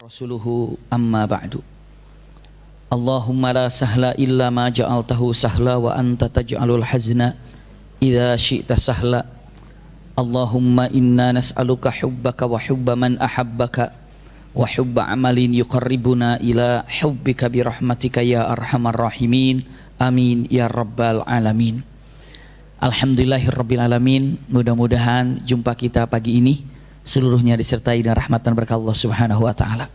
Rasuluhu amma ba'du. Allahumma la sahla illa ma ja'altahu sahla wa anta taj'alul hazna idza syi'ta sahla. Allahumma inna nas'aluka hubbaka wa hubba man ahabbaka wa hubba amalin yuqarribuna ila hubbika bi rahmatika ya arhamar rahimin. Amin ya rabbal alamin. Alhamdulillahirabbil alamin. Mudah-mudahan jumpa kita pagi ini seluruhnya disertai dengan rahmatan berkah Allah Subhanahu wa taala.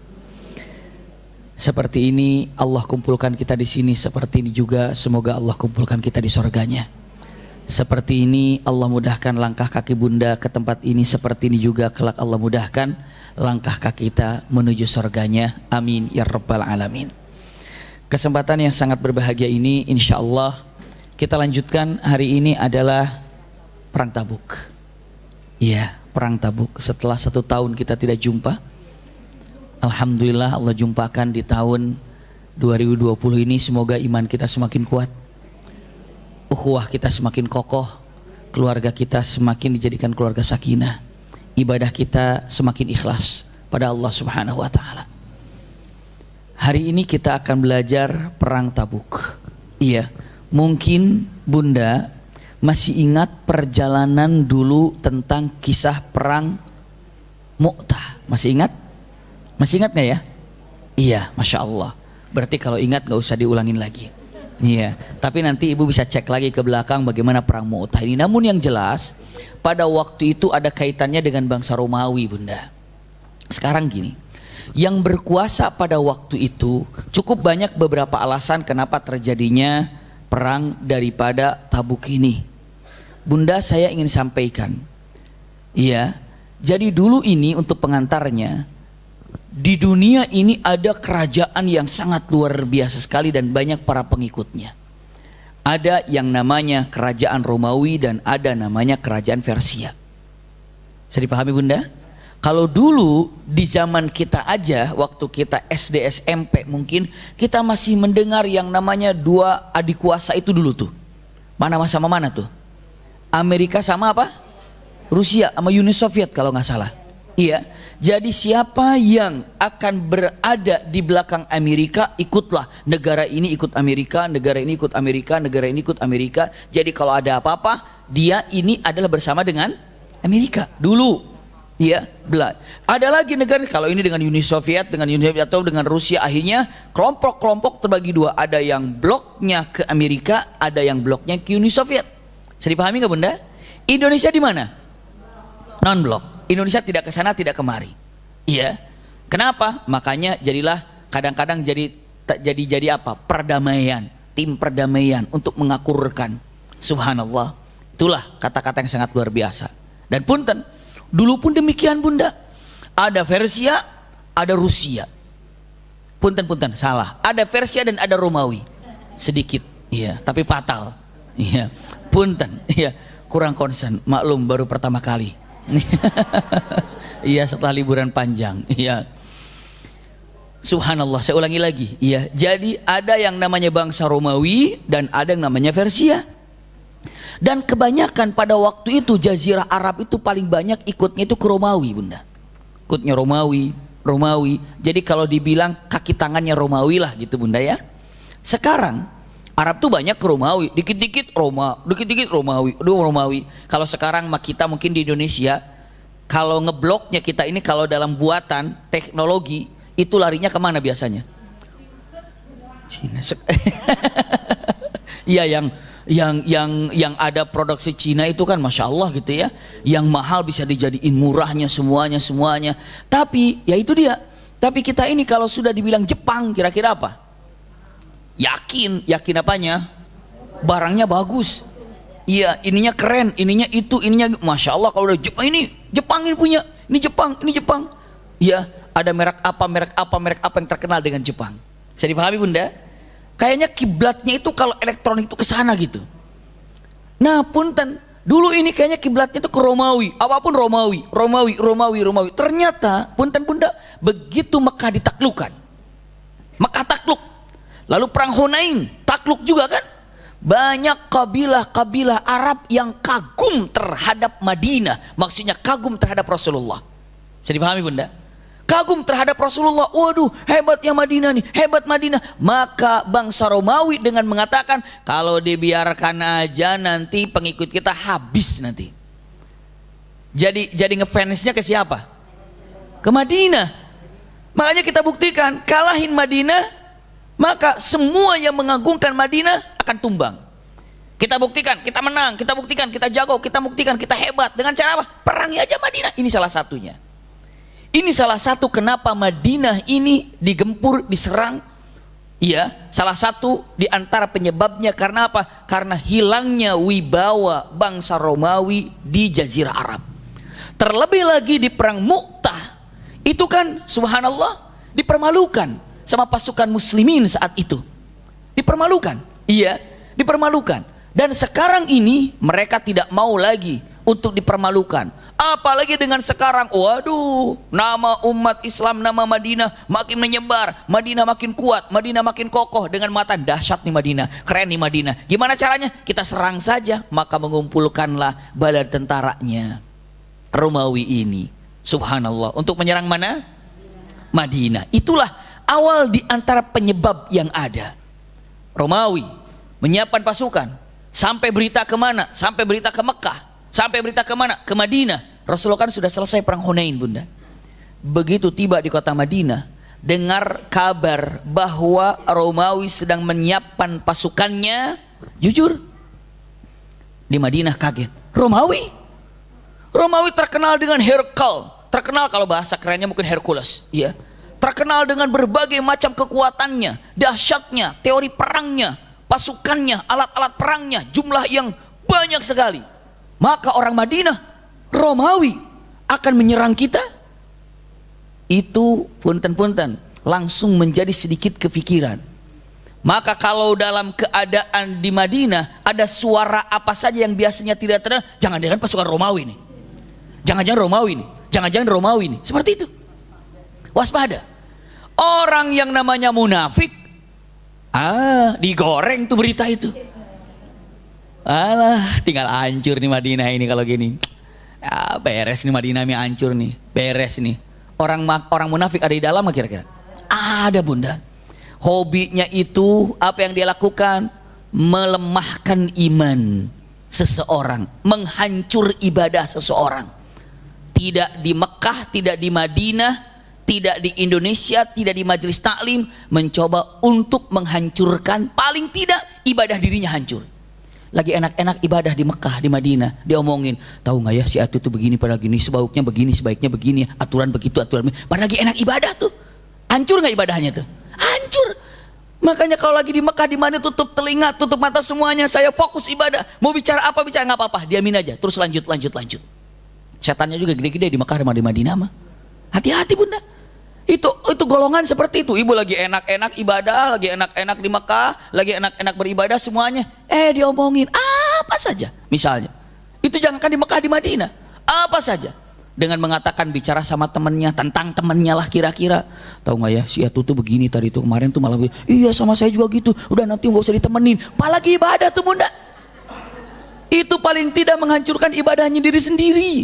Seperti ini Allah kumpulkan kita di sini, seperti ini juga semoga Allah kumpulkan kita di surganya. Seperti ini Allah mudahkan langkah kaki Bunda ke tempat ini, seperti ini juga kelak Allah mudahkan langkah kaki kita menuju surganya. Amin ya rabbal alamin. Kesempatan yang sangat berbahagia ini insyaallah kita lanjutkan. Hari ini adalah Perang Tabuk. Iya, Perang Tabuk. Setelah 1 tahun kita tidak jumpa, alhamdulillah Allah jumpakan di tahun 2020 ini. Semoga iman kita semakin kuat, ukhuwah kita semakin kokoh, keluarga kita semakin dijadikan keluarga sakinah, ibadah kita semakin ikhlas pada Allah Subhanahu wa taala. Hari ini kita akan belajar Perang Tabuk. Iya, mungkin Bunda masih ingat perjalanan dulu tentang kisah perang Mu'tah. Masih ingat? Masih ingat gak ya? Iya, Masya Allah. Berarti kalau ingat gak usah diulangin lagi. Iya, tapi nanti ibu bisa cek lagi ke belakang bagaimana perang Mu'tah ini. Namun yang jelas pada waktu itu ada kaitannya dengan bangsa Romawi, Bunda. Sekarang gini, yang berkuasa pada waktu itu cukup banyak beberapa alasan kenapa terjadinya perang daripada Tabuk ini. Bunda, saya ingin sampaikan, iya, jadi dulu ini untuk pengantarnya, di dunia ini ada kerajaan yang sangat luar biasa sekali dan banyak para pengikutnya. Ada yang namanya kerajaan Romawi dan ada namanya kerajaan Persia. Bisa dipahami Bunda? Kalau dulu di zaman kita aja, waktu kita SD SMP mungkin kita masih mendengar yang namanya 2 adik kuasa itu dulu tuh. Mana sama mana tuh? Amerika sama apa? Rusia sama Uni Soviet kalau nggak salah. Iya. Jadi siapa yang akan berada di belakang Amerika, ikutlah. Negara ini ikut Amerika, negara ini ikut Amerika, negara ini ikut Amerika. Jadi kalau ada apa-apa, dia ini adalah bersama dengan Amerika dulu. Iya, ada lagi negara kalau ini dengan Uni Soviet, dengan Uni Soviet atau dengan Rusia. Akhirnya kelompok-kelompok terbagi 2. Ada yang bloknya ke Amerika, ada yang bloknya ke Uni Soviet. Bisa dipahami nggak Bunda? Indonesia di mana? Non blok. Indonesia tidak ke sana, tidak kemari. Iya. Kenapa? Makanya jadilah kadang-kadang jadi apa? Perdamaian, tim perdamaian untuk mengakurkan. Subhanallah. Itulah kata-kata yang sangat luar biasa. Dan punten, dulu pun demikian Bunda. Ada Persia, ada Rusia. Punten, salah. Ada Persia dan ada Romawi. Sedikit, iya, tapi fatal. Iya. Punten, iya, kurang concern. Maklum baru pertama kali. Iya, setelah liburan panjang. Iya. Subhanallah, saya ulangi lagi. Iya, jadi ada yang namanya bangsa Romawi dan ada yang namanya Persia. Dan kebanyakan pada waktu itu Jazirah Arab itu paling banyak ikutnya itu ke Romawi Bunda. Ikutnya Romawi. Jadi kalau dibilang kaki tangannya Romawi lah gitu Bunda ya. Sekarang Arab tuh banyak ke Romawi, dikit-dikit Romawi. Kalau sekarang kita mungkin di Indonesia, kalau ngebloknya kita ini kalau dalam buatan teknologi itu larinya kemana biasanya? Cina. Iya, yang ada produksi Cina itu kan Masya Allah gitu ya, yang mahal bisa dijadiin murahnya semuanya. Tapi ya itu dia. Tapi kita ini kalau sudah dibilang Jepang kira-kira apa? Yakin apanya? Barangnya bagus. Iya, ininya keren, ininya itu, ininya Masya Allah. Kalau udah Jepang ini punya, ini Jepang. Iya, ada merek apa yang terkenal dengan Jepang. Bisa dipahami Bunda? Kayaknya kiblatnya itu kalau elektronik itu ke sana gitu. Nah, punten, dulu ini kayaknya kiblatnya itu ke Romawi. Apapun Romawi. Ternyata, punten Bunda, begitu Mekah ditaklukkan. Mekah takluk. Lalu perang Hunain, takluk juga kan? Banyak kabilah-kabilah Arab yang kagum terhadap Madinah. Maksudnya kagum terhadap Rasulullah. Bisa dipahami Bunda? kagum terhadap Rasulullah. Waduh, hebatnya Madinah nih, hebat Madinah. Maka bangsa Romawi dengan mengatakan, kalau dibiarkan aja nanti pengikut kita habis nanti. Jadi ngefansnya ke siapa? Ke Madinah. Makanya kita buktikan, kalahin Madinah, maka semua yang mengagungkan Madinah akan tumbang. Kita buktikan, kita menang, kita buktikan, kita jago, kita buktikan, kita hebat. Dengan cara apa? Perangi aja Madinah. Ini salah satunya. Ini salah satu kenapa Madinah ini digempur, diserang. Iya, salah satu di antara penyebabnya karena apa? Karena hilangnya wibawa bangsa Romawi di Jazirah Arab. Terlebih lagi di perang Mu'tah, itu kan subhanallah dipermalukan sama pasukan muslimin saat itu. Dipermalukan. Iya, dipermalukan. Dan sekarang ini mereka tidak mau lagi untuk dipermalukan. Apalagi dengan sekarang, waduh, nama umat Islam, nama Madinah makin menyebar, Madinah makin kuat, Madinah makin kokoh. Dengan mata dahsyat nih Madinah, keren nih Madinah. Gimana caranya? Kita serang saja. Maka mengumpulkanlah bala tentaranya Romawi ini, subhanallah, untuk menyerang mana? Madinah. Itulah awal di antara penyebab yang ada. Romawi menyiapkan pasukan. Sampai berita kemana? Sampai berita ke Mekah. Sampai berita kemana? Ke Madinah. Rasulullah kan sudah selesai perang Hunain, bunda. Begitu tiba di kota Madinah, dengar kabar bahwa Romawi sedang menyiapkan pasukannya. Jujur, di Madinah kaget. Romawi terkenal dengan Herkul. Terkenal, kalau bahasa kerennya mungkin Hercules. Iya. Terkenal dengan berbagai macam kekuatannya, dahsyatnya, teori perangnya, pasukannya, alat-alat perangnya, jumlah yang banyak sekali. Maka orang Madinah, Romawi akan menyerang kita. Itu punten-punten langsung menjadi sedikit kepikiran. Maka kalau dalam keadaan di Madinah ada suara apa saja yang biasanya tidak terdengar, jangan-jangan pasukan Romawi nih, jangan-jangan Romawi nih, jangan-jangan Romawi nih, seperti itu. Waspada. Orang yang namanya munafik, digoreng tuh berita itu. Alah, tinggal hancur nih Madinah ini kalau gini. Ya, beres nih Madinah ini, hancur nih, beres nih. Orang munafik ada di dalam kira-kira? Ada, bunda. Hobinya itu apa yang dia lakukan? Melemahkan iman seseorang, menghancur ibadah seseorang. Tidak di Mekah, tidak di Madinah, tidak di Indonesia, tidak di majelis taklim, mencoba untuk menghancurkan, paling tidak ibadah dirinya hancur. Lagi enak-enak ibadah di Mekah, di Madinah, diomongin, tahu nggak ya si Atu itu begini pada gini, sebaiknya begini, aturan begitu, aturan begini. Padahal lagi enak ibadah tuh, hancur nggak ibadahnya tuh? Hancur. Makanya kalau lagi di Mekah, di mana tutup telinga, tutup mata semuanya, saya fokus ibadah, mau bicara apa bicara, nggak apa-apa, diamin aja, terus lanjut. Setannya juga gede-gede di Mekah sama di Madinah mah. Hati-hati bunda. Itu golongan seperti itu. Ibu lagi enak-enak ibadah, lagi enak-enak di Mekah, lagi enak-enak beribadah semuanya. Diomongin apa saja. Misalnya, itu jangankan di Mekah, di Madinah, apa saja. Dengan mengatakan bicara sama temannya, tentang temannya lah kira-kira. Tahu nggak ya si Atu tuh begini tadi tuh kemarin tuh malah begini. Iya sama saya juga gitu. Udah nanti nggak usah ditemenin. Apalagi ibadah tuh bunda. Itu paling tidak menghancurkan ibadahnya diri sendiri.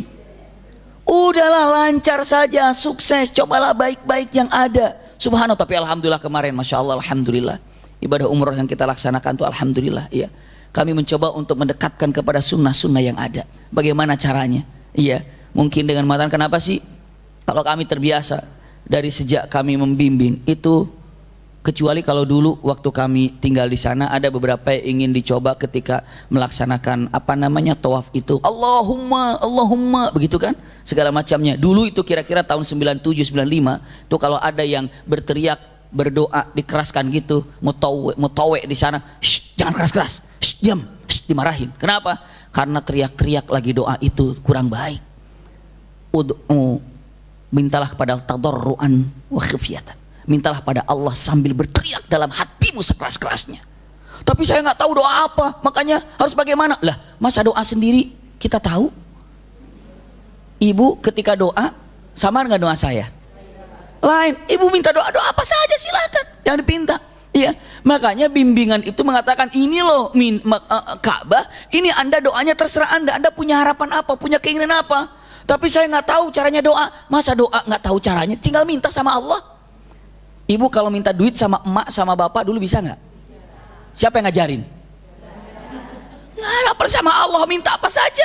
Udahlah lancar saja, sukses, cobalah baik-baik yang ada. Subhanallah, tapi alhamdulillah kemarin, masya Allah, alhamdulillah ibadah umroh yang kita laksanakan tuh alhamdulillah. Iya, kami mencoba untuk mendekatkan kepada sunnah-sunnah yang ada. Bagaimana caranya? Iya, mungkin dengan mengatakan kenapa sih? Kalau kami terbiasa dari sejak kami membimbing itu, kecuali kalau dulu waktu kami tinggal di sana ada beberapa yang ingin dicoba ketika melaksanakan apa namanya tawaf itu, Allahumma Allahumma begitu kan, segala macamnya. Dulu itu kira-kira tahun 97 95 tuh kalau ada yang berteriak berdoa dikeraskan gitu, mutawe di sana, jangan keras-keras, diam, dimarahin. Kenapa? Karena teriak-teriak lagi doa itu kurang baik. Mintalah kepada tadarruan wa khifyatan. Mintalah pada Allah sambil berteriak dalam hatimu sekeras-kerasnya. Tapi saya nggak tahu doa apa, makanya harus bagaimana? Lah, masa doa sendiri kita tahu? Ibu ketika doa sama dengan doa saya? Lain. Ibu minta doa apa saja silakan yang dipinta. Iya, makanya bimbingan itu mengatakan ini loh Ka'bah, ini Anda doanya terserah Anda punya harapan apa, punya keinginan apa. Tapi saya nggak tahu caranya doa. Masa doa nggak tahu caranya? Tinggal minta sama Allah. Ibu kalau minta duit sama emak sama bapak dulu bisa nggak? Siapa yang ngajarin? Nggak, apa sama Allah minta apa saja.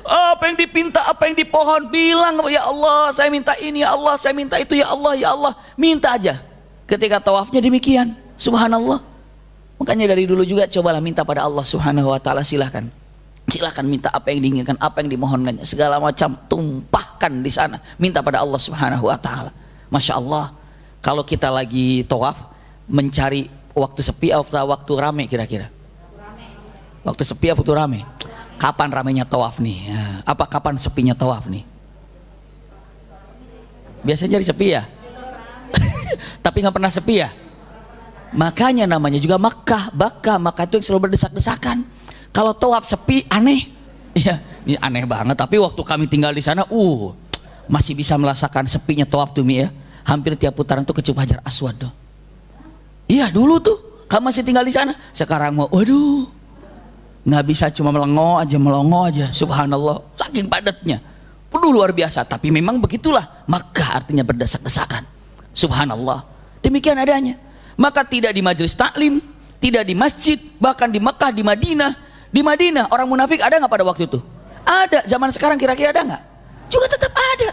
Apa yang dipinta, apa yang dipohon, bilang ya Allah saya minta ini, ya Allah saya minta itu, ya Allah, ya Allah, minta aja. Ketika tawafnya demikian, subhanallah. Makanya dari dulu juga cobalah minta pada Allah subhanahu wa ta'ala. Silahkan minta apa yang diinginkan, apa yang dimohonkannya, segala macam tumpahkan di sana, minta pada Allah subhanahu wa ta'ala. Masya Allah, kalau kita lagi tawaf mencari waktu sepi atau waktu rame kira-kira? Waktu sepi atau waktu rame? Kapan ramenya tawaf nih? Apa kapan sepinya tawaf nih? Biasanya jadi sepi ya? Tapi nggak pernah sepi ya? Makanya namanya juga Makkah, Makkah itu yang selalu berdesak-desakan. Kalau tawaf sepi aneh, ya ini aneh banget. Tapi waktu kami tinggal di sana, masih bisa merasakan sepinya tawaf tuh Mi ya. Hampir tiap putaran tuh kecium Hajar Aswad tuh. Iya dulu tuh, kamu masih tinggal di sana. Sekarang mau, waduh, nggak bisa cuma melongo aja, subhanallah, saking padatnya. Luar biasa. Tapi memang begitulah Makkah, artinya berdesak-desakan. Subhanallah, demikian adanya. Maka tidak di majelis taklim, tidak di masjid, bahkan di Mekah, di Madinah. Di Madinah orang munafik ada nggak pada waktu itu? Ada. Zaman sekarang kira-kira ada nggak? Juga tetap ada.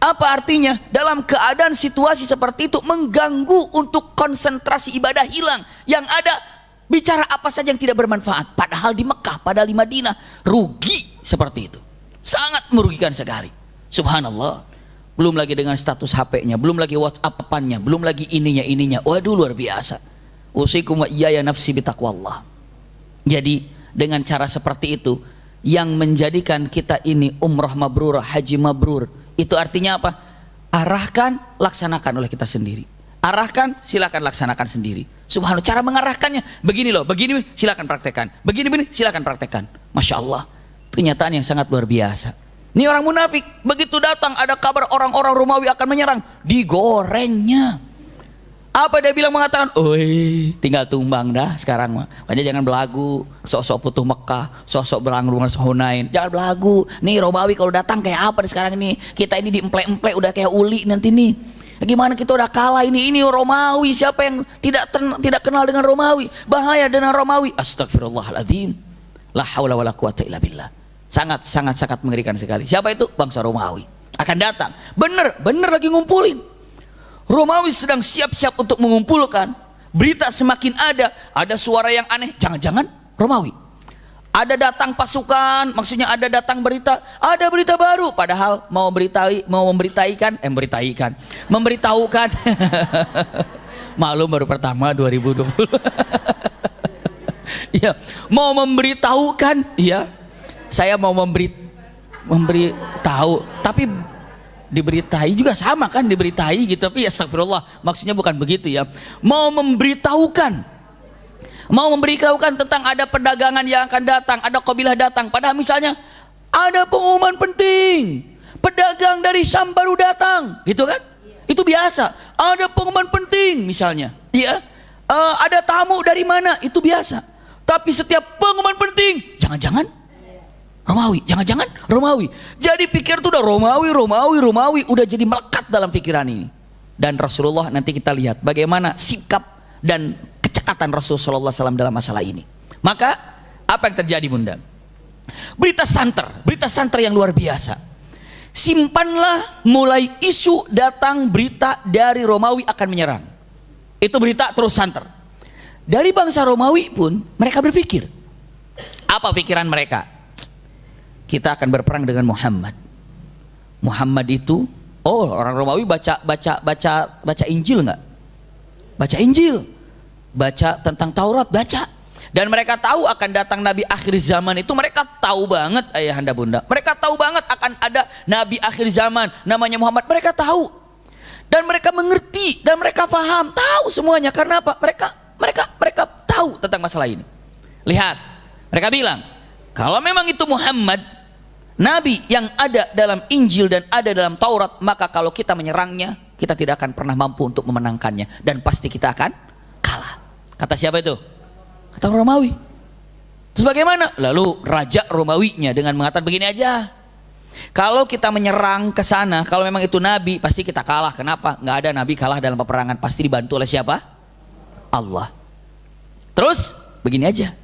Apa artinya? Dalam keadaan situasi seperti itu mengganggu untuk konsentrasi ibadah hilang. Yang ada bicara apa saja yang tidak bermanfaat. Padahal di Mekah, padahal di Madinah, rugi seperti itu. Sangat merugikan sekali. Subhanallah. Belum lagi dengan status HP-nya, belum lagi WhatsApp-nya, belum lagi ininya. Waduh, luar biasa. Usikum wa iyaya nafsi bitaqwallah. Jadi dengan cara seperti itu yang menjadikan kita ini umrah mabrur, haji mabrur, itu artinya apa? Arahkan, laksanakan oleh kita sendiri. Arahkan, silakan laksanakan sendiri. Subhanallah, cara mengarahkannya begini loh, begini silakan praktekkan, begini silakan praktekkan. Masya Allah, kenyataan yang sangat luar biasa. Ini orang munafik, begitu datang ada kabar orang-orang Romawi akan menyerang, digorengnya. Apa dia bilang, mengatakan, oi, tinggal tumbang dah sekarang mah. Makanya jangan belagu, sok-sok putuh Mekah, sok-sok beranggung Hunain. Jangan belagu. Nih Romawi kalau datang kayak apa sekarang ini? Kita ini diemplek-emplek udah kayak uli nanti nih. Gimana kita udah kalah ini Romawi. Siapa yang tidak kenal dengan Romawi? Bahaya dengan Romawi. Astagfirullahaladzim. La haula wala quwata illa billah. Sangat mengerikan sekali. Siapa itu? Bangsa Romawi akan datang. Bener lagi ngumpulin. Romawi sedang siap-siap untuk mengumpulkan. Berita semakin ada suara yang aneh. Jangan-jangan Romawi. Ada datang pasukan, maksudnya ada datang berita, ada berita baru. Padahal memberitahukan. Maklum baru pertama 2020. Ya, mau memberitahukan, ya. Saya mau memberitahu, tapi diberitai juga sama kan, diberitai gitu, tapi ya astagfirullah, maksudnya bukan begitu ya. Mau memberitahukan tentang ada perdagangan yang akan datang, ada kabilah datang. Padahal misalnya ada pengumuman penting, pedagang dari Syam baru datang, gitu kan? Itu biasa. Ada pengumuman penting misalnya, ya. Ada tamu dari mana, itu biasa. Tapi setiap pengumuman penting, jangan-jangan Romawi, jangan-jangan Romawi. Jadi pikir tuh udah Romawi, udah jadi melekat dalam pikiran ini. Dan Rasulullah, nanti kita lihat bagaimana sikap dan kecekatan Rasulullah SAW dalam masalah ini. Maka apa yang terjadi bunda? Berita santer yang luar biasa. Simpanlah, mulai isu datang berita dari Romawi akan menyerang. Itu berita terus santer. Dari bangsa Romawi pun mereka berpikir. Apa pikiran mereka? Kita akan berperang dengan Muhammad. Muhammad itu, orang Romawi baca Injil nggak? Baca Injil, baca tentang Taurat, baca. Dan mereka tahu akan datang Nabi akhir zaman itu. Mereka tahu banget, ayahanda bunda. Mereka tahu banget akan ada Nabi akhir zaman, namanya Muhammad. Mereka tahu, dan mereka mengerti, dan mereka paham, tahu semuanya. Karena apa? Mereka tahu tentang masalah ini. Lihat, mereka bilang, kalau memang itu Muhammad, Nabi yang ada dalam Injil dan ada dalam Taurat, maka kalau kita menyerangnya, kita tidak akan pernah mampu untuk memenangkannya, dan pasti kita akan kalah. Kata siapa itu? Kata Romawi. Terus bagaimana? Lalu raja Romawinya dengan mengatakan begini aja, Kalau kita menyerang ke sana, kalau memang itu nabi, pasti kita kalah. Kenapa? Nggak ada nabi kalah dalam peperangan, pasti dibantu oleh siapa? Allah. Terus begini aja,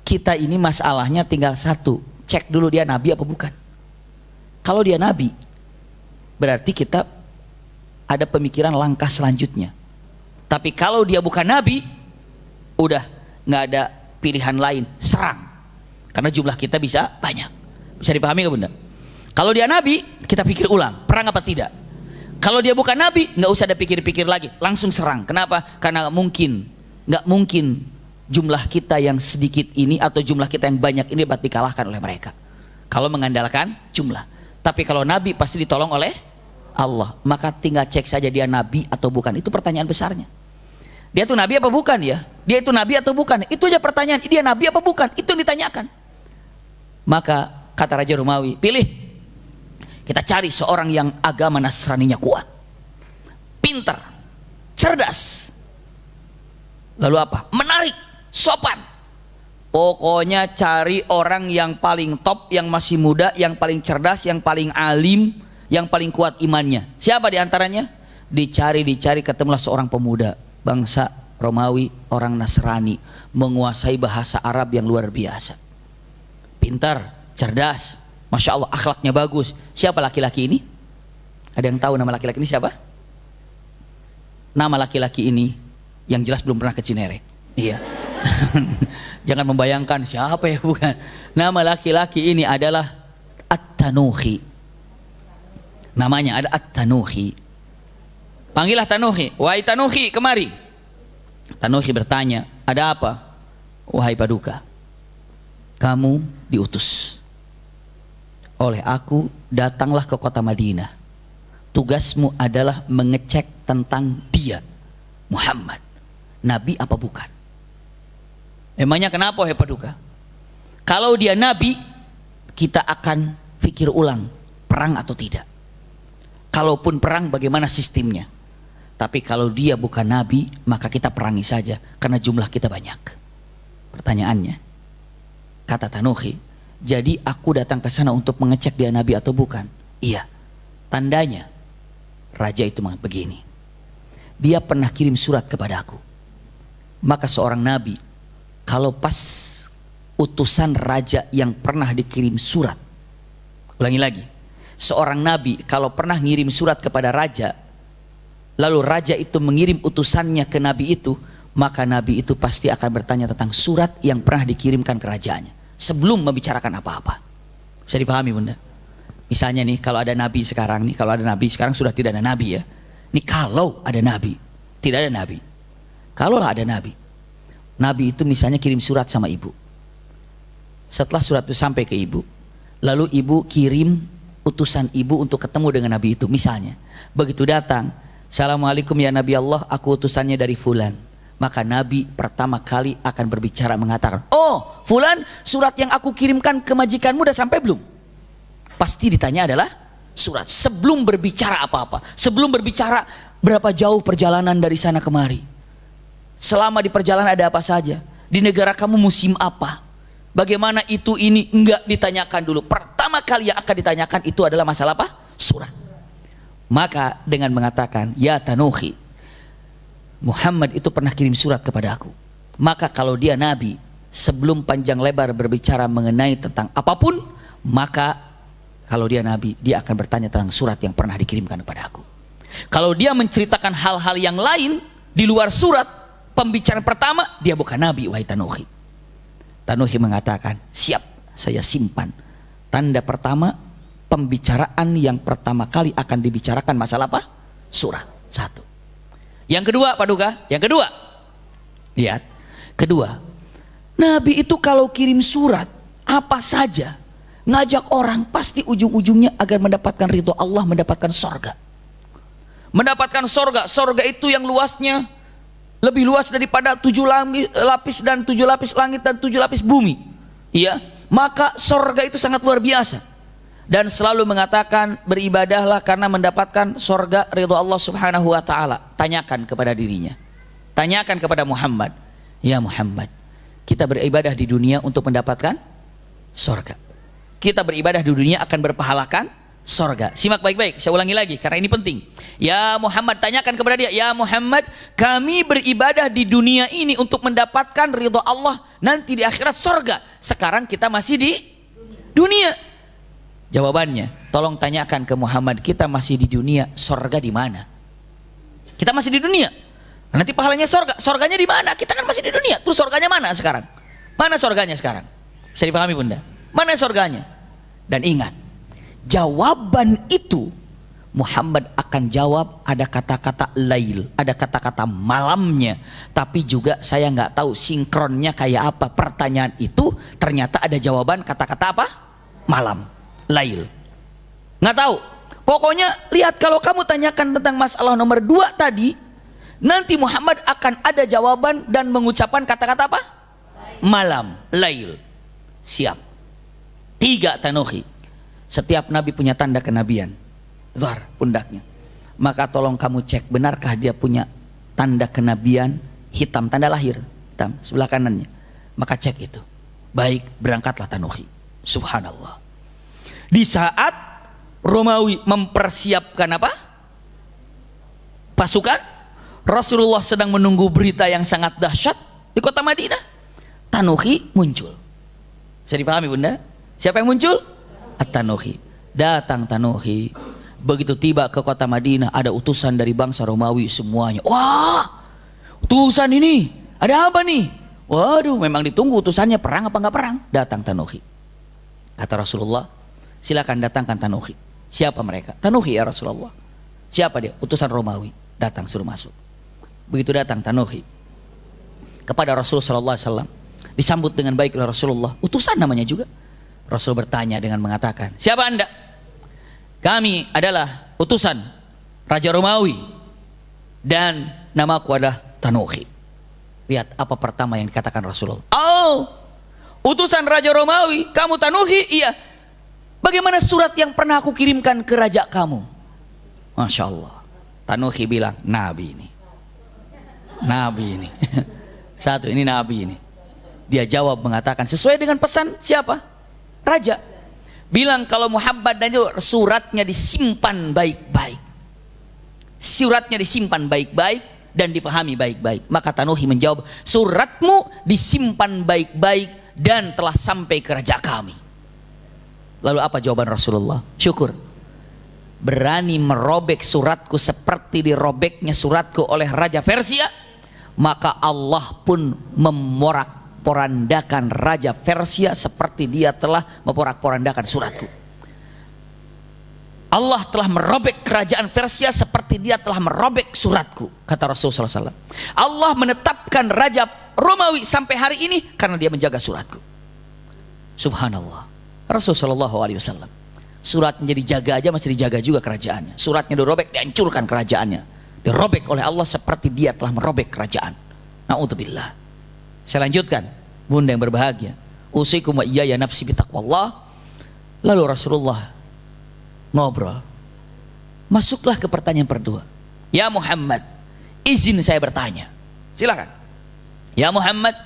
kita ini masalahnya tinggal satu, cek dulu dia nabi apa bukan. Kalau dia nabi, berarti kita ada pemikiran langkah selanjutnya. Tapi kalau dia bukan nabi, udah nggak ada pilihan lain, serang. Karena jumlah kita bisa banyak. Bisa dipahami nggak bunda? Kalau dia nabi, kita pikir ulang, perang apa tidak. Kalau dia bukan nabi, nggak usah ada pikir-pikir lagi, langsung serang. Kenapa? Karena nggak mungkin jumlah kita yang sedikit ini atau jumlah kita yang banyak ini dapat dikalahkan oleh mereka. Kalau mengandalkan jumlah. Tapi kalau nabi pasti ditolong oleh Allah. Maka tinggal cek saja dia nabi atau bukan. Itu pertanyaan besarnya. Dia itu nabi apa bukan ya? Dia itu nabi atau bukan? Itu aja pertanyaan. Dia nabi apa bukan? Itu yang ditanyakan. Maka kata Raja Romawi, pilih. Kita cari seorang yang agama Nasraninya kuat, pintar, cerdas, lalu apa? Menarik, sopan. Pokoknya cari orang yang paling top, yang masih muda, yang paling cerdas, yang paling alim, yang paling kuat imannya. Siapa diantaranya? Dicari, ketemulah seorang pemuda bangsa Romawi, orang Nasrani, menguasai bahasa Arab yang luar biasa, pintar, cerdas, Masya Allah, akhlaknya bagus. Siapa laki-laki ini? Ada yang tahu nama laki-laki ini siapa? Nama laki-laki ini yang jelas belum pernah ke Cinere. Iya. Jangan membayangkan siapa ya, bukan. Nama laki-laki ini adalah At-Tanuhi. Namanya ada At-Tanuhi. Panggillah Tanuhi. Wahai Tanuhi, kemari. Tanuhi bertanya, ada apa? Wahai Paduka, kamu diutus oleh aku, datanglah ke kota Madinah. Tugasmu adalah mengecek tentang dia, Muhammad, nabi apa bukan. Emangnya kenapa wahai Paduka? Kalau dia nabi, kita akan pikir ulang perang atau tidak. Kalaupun perang, bagaimana sistemnya. Tapi kalau dia bukan nabi, maka kita perangi saja karena jumlah kita banyak. Pertanyaannya, kata Tanuhi, jadi aku datang ke sana untuk mengecek dia nabi atau bukan? Iya. Tandanya raja itu begini. Dia pernah kirim surat kepada aku. Maka seorang nabi, kalau pas utusan raja yang pernah dikirim surat, ulangi lagi, seorang nabi kalau pernah ngirim surat kepada raja, lalu raja itu mengirim utusannya ke nabi itu, maka nabi itu pasti akan bertanya tentang surat yang pernah dikirimkan ke rajanya sebelum membicarakan apa-apa. Bisa dipahami bunda? Misalnya nih, kalau ada nabi sekarang nih, kalau ada nabi sekarang sudah tidak ada nabi ya. Nih kalau ada nabi, tidak ada nabi. Kalaulah ada nabi, nabi itu misalnya kirim surat sama ibu. Setelah surat itu sampai ke ibu, lalu ibu kirim utusan ibu untuk ketemu dengan nabi itu. Misalnya, begitu datang, Assalamualaikum ya Nabi Allah, aku utusannya dari fulan. Maka Nabi pertama kali akan berbicara mengatakan, oh fulan, surat yang aku kirimkan ke majikanmu udah sampai belum? Pasti ditanya adalah surat. Sebelum berbicara apa-apa, sebelum berbicara berapa jauh perjalanan dari sana kemari, selama di perjalanan ada apa saja, di negara kamu musim apa, bagaimana itu ini, enggak ditanyakan dulu. Pertama kali yang akan ditanyakan itu adalah masalah apa? Surat. Maka dengan mengatakan, ya Tanuhi, Muhammad itu pernah kirim surat kepada aku. Maka kalau dia nabi, sebelum panjang lebar berbicara mengenai tentang apapun, maka kalau dia nabi, dia akan bertanya tentang surat yang pernah dikirimkan kepada aku. Kalau dia menceritakan hal-hal yang lain di luar surat, pembicaraan pertama, dia bukan nabi, wahai Tanuhi. Tanuhi mengatakan, siap, saya simpan. Tanda pertama, pembicaraan yang pertama kali akan dibicarakan masalah apa? Surat. Satu. Yang kedua, Paduka, yang kedua, lihat, kedua, nabi itu kalau kirim surat apa saja, ngajak orang, pasti ujung-ujungnya agar mendapatkan ridho Allah, mendapatkan sorga. Mendapatkan sorga. Sorga itu yang luasnya lebih luas daripada 7 lapis dan 7 lapis langit dan 7 lapis bumi. Iya, maka sorga itu sangat luar biasa. Dan selalu mengatakan, beribadahlah karena mendapatkan sorga ridho Allah subhanahu wa ta'ala. Tanyakan kepada dirinya, tanyakan kepada Muhammad, ya Muhammad, kita beribadah di dunia untuk mendapatkan sorga. kita beribadah di dunia akan berpahalakan sorga. Simak baik-baik, saya ulangi lagi karena ini penting. Ya Muhammad, tanyakan kepada dia, ya Muhammad, kami beribadah di dunia ini untuk mendapatkan ridha Allah nanti di akhirat sorga. Sekarang kita masih di dunia. Jawabannya, tolong tanyakan ke Muhammad, kita masih di dunia, sorga di mana? Kita masih di dunia, nanti pahalanya sorga. Sorganya di mana? Kita kan masih di dunia. Terus sorganya mana sekarang? Mana sorganya sekarang? Bisa dipahami Bunda? Mana sorganya? Dan ingat, jawaban itu Muhammad akan jawab ada kata-kata lail, ada kata-kata malamnya, tapi juga saya nggak tahu sinkronnya kayak apa. Pertanyaan itu ternyata ada jawaban kata-kata apa? Malam, lail. Nggak tahu. Pokoknya lihat, kalau kamu tanyakan tentang masalah nomor 2 tadi, nanti Muhammad akan ada jawaban dan mengucapkan kata-kata apa? Malam, lail. Siap. 3 tanuhi. Setiap nabi punya tanda kenabian, zar pundaknya. Maka tolong kamu cek, benarkah dia punya tanda kenabian hitam, tanda lahir hitam sebelah kanannya. Maka cek itu. Baik, berangkatlah tanuhi. Subhanallah. Di saat Romawi mempersiapkan apa? Pasukan, Rasulullah sedang menunggu berita yang sangat dahsyat di kota Madinah. Tanuhi muncul. Bisa dipahami Bunda? Siapa yang muncul? At-Tanuhi. Datang Tanuhi. Begitu tiba ke kota Madinah, ada utusan dari bangsa Romawi semuanya. Wah, utusan ini, ada apa nih? Waduh, memang ditunggu utusannya, perang apa enggak perang? Datang Tanuhi. Kata Rasulullah, silakan datangkan Tanuhi. Siapa mereka? Tanuhi ya Rasulullah. Siapa dia? Utusan Romawi. Datang, suruh masuk. Begitu datang Tanuhi kepada Rasulullah SAW, disambut dengan baik oleh Rasulullah. Utusan namanya juga. Rasul bertanya dengan mengatakan, siapa anda? Kami adalah utusan Raja Romawi dan namaku adalah Tanuhi. Lihat apa pertama yang dikatakan Rasulullah. Oh, utusan Raja Romawi, kamu Tanuhi? Iya. Bagaimana surat yang pernah aku kirimkan ke raja kamu? Masya Allah. Tanuhi bilang, nabi ini. Nabi ini. Satu, ini nabi ini. Dia jawab mengatakan, sesuai dengan pesan siapa? Raja. Bilang kalau Muhammad dan suratnya disimpan baik-baik. Suratnya disimpan baik-baik dan dipahami baik-baik. Maka Tanuhi menjawab, suratmu disimpan baik-baik dan telah sampai ke raja kami. Lalu apa jawaban Rasulullah? Syukur. Berani merobek suratku seperti dirobeknya suratku oleh Raja Persia, maka Allah pun memorak-porandakan Raja Persia seperti dia telah memorak-porandakan suratku. Allah telah merobek kerajaan Persia seperti dia telah merobek suratku, kata Rasulullah SAW. Allah menetapkan Raja Romawi sampai hari ini karena dia menjaga suratku. Subhanallah. Rasulullah SAW, suratnya dijaga aja masih dijaga juga kerajaannya. Suratnya dirobek, dihancurkan kerajaannya, dirobek oleh Allah seperti dia telah merobek kerajaan. Na'udzubillah. Saya lanjutkan, Bunda yang berbahagia, usikum wa iyaya nafsi bitaqwallah. Lalu Rasulullah ngobrol, masuklah ke pertanyaan kedua. Ya Muhammad, izin saya bertanya. Silakan. Ya Muhammad,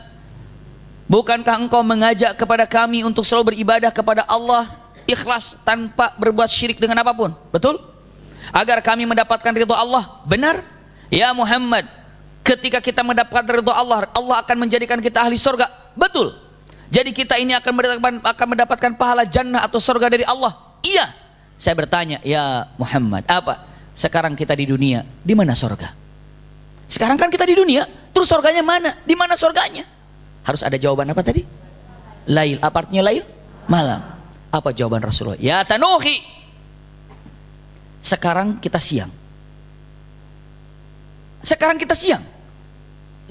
bukankah engkau mengajak kepada kami untuk selalu beribadah kepada Allah ikhlas tanpa berbuat syirik dengan apapun? Betul? Agar kami mendapatkan ridha Allah. Benar? Ya Muhammad, ketika kita mendapatkan ridha Allah, Allah akan menjadikan kita ahli surga. Betul? Jadi kita ini akan mendapatkan pahala jannah atau surga dari Allah. Iya. Saya bertanya, ya Muhammad, apa? Sekarang kita di dunia, di mana surga? Sekarang kan kita di dunia, terus surganya mana? Di mana surganya? Harus ada jawaban apa tadi? Lail. Apa artinya lail? Malam. Apa jawaban Rasulullah? Ya Tanuhi, sekarang kita siang. Sekarang kita siang.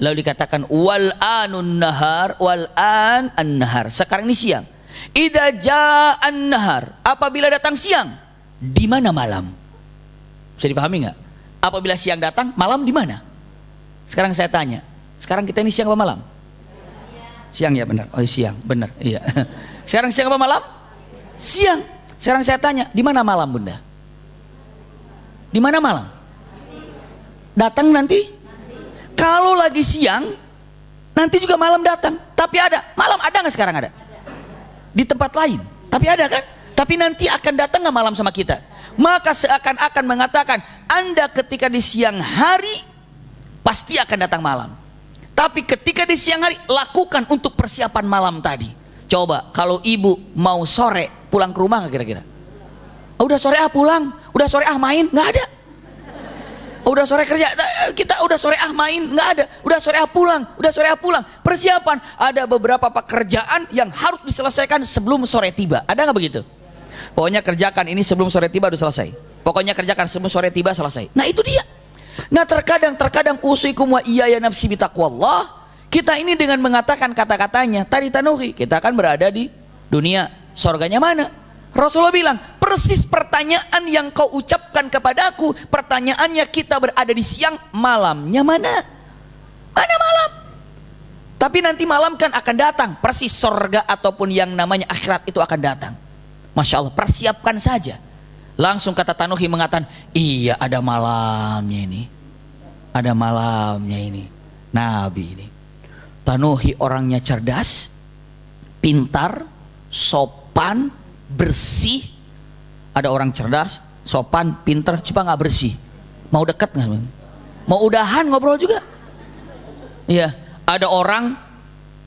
Lalu dikatakan wal anun nahar, wal an an-nahar. Sekarang ini siang. Idza jaa an-nahar, apabila datang siang, di mana malam? Bisa dipahami nggak? Apabila siang datang, malam di mana? Sekarang saya tanya, sekarang kita ini siang apa malam? Siang ya benar. Oh siang, benar. Iya. Sekarang siang apa malam? Siang. Sekarang saya tanya, di mana malam Bunda? Di mana malam? Datang nanti? Kalau lagi siang, nanti juga malam datang. Tapi ada. Malam ada nggak sekarang ada? Di tempat lain. Tapi ada kan? Tapi nanti akan datang nggak malam sama kita? Maka seakan-akan mengatakan, Anda ketika di siang hari pasti akan datang malam. Tapi ketika di siang hari, lakukan untuk persiapan malam tadi. Coba kalau ibu mau sore pulang ke rumah nggak kira-kira? Udah sore pulang, udah sore main, nggak ada. Udah sore kerja, kita udah sore main, nggak ada. Udah sore pulang, udah sore pulang. Persiapan, ada beberapa pekerjaan yang harus diselesaikan sebelum sore tiba. Ada nggak begitu? Pokoknya kerjakan ini sebelum sore tiba udah selesai. Pokoknya kerjakan sebelum sore tiba selesai. Nah itu dia. Nah terkadang usikum wa iyaya nafsi bitaqwallah. Kita ini dengan mengatakan kata-katanya tadi tanuhi, kita akan berada di dunia. Surganya mana? Rasulullah bilang, persis pertanyaan yang kau ucapkan kepadaku, pertanyaannya kita berada di siang, malamnya mana? Mana malam? Tapi nanti malam kan akan datang, persis surga ataupun yang namanya akhirat itu akan datang. Masya Allah, persiapkan saja. Langsung kata Tanuhi mengatakan, iya ada malamnya ini. Ada malamnya ini. Nabi ini. Tanuhi orangnya cerdas, pintar, sopan, bersih. Ada orang cerdas, sopan, pintar, coba nggak bersih. Mau dekat nggak? Mau udahan ngobrol juga? Iya. Ada orang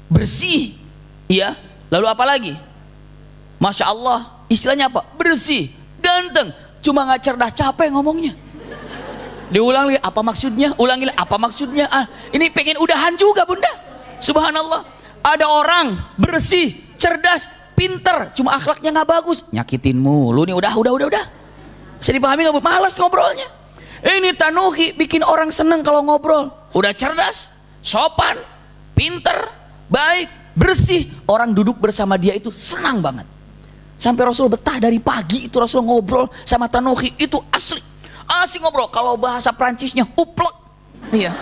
bersih, iya. Lalu apa lagi? Masya Allah. Istilahnya apa? Bersih, ganteng, cuma nggak cerdas, capek ngomongnya. Diulang lagi, apa maksudnya? Ulangi lagi, apa maksudnya? Ini pengen udahan juga bunda. Subhanallah. Ada orang bersih, cerdas, pinter, cuma akhlaknya nggak bagus, nyakitin mulu nih. Udah. Bisa dipahami nggak? Malas ngobrolnya. Ini Tanuhi bikin orang seneng kalau ngobrol. Udah cerdas, sopan, pinter, baik, bersih. Orang duduk bersama dia itu senang banget. Sampai Rasul betah dari pagi itu Rasul ngobrol sama Tanuhi itu asli ngobrol. Kalau bahasa Prancisnya uplek. Iya.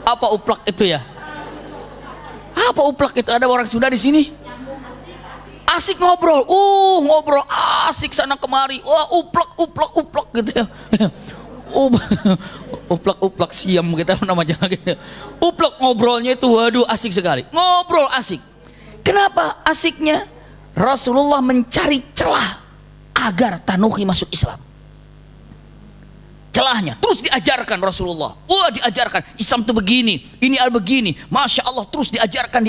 Apa uplek itu ya? Apa uplek itu? Ada orang Sunda di sini. Asik ngobrol. Ngobrol asik sana kemari. Wah, uplek gitu ya. Uplek siam kita namanya gitu. Uplek ngobrolnya itu waduh asik sekali. Ngobrol asik. Kenapa asiknya? Rasulullah mencari celah agar Tanuhi masuk Islam. Celahnya terus diajarkan Rasulullah. Wah, diajarkan Islam itu begini, ini begini. Masya Allah, terus diajarkan.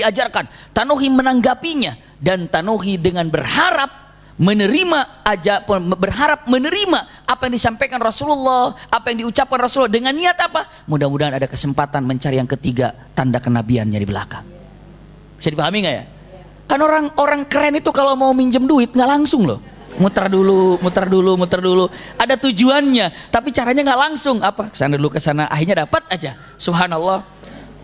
Tanuhi menanggapinya dan Tanuhi dengan berharap menerima apa yang disampaikan Rasulullah, apa yang diucapkan Rasulullah dengan niat apa? Mudah-mudahan ada kesempatan mencari yang ketiga, tanda kenabiannya di belakang. Bisa dipahami nggak ya? Kan orang keren itu kalau mau minjem duit nggak langsung loh, muter dulu. Ada tujuannya, tapi caranya nggak langsung. Apa? Kesana dulu kesana, akhirnya dapat aja. Subhanallah.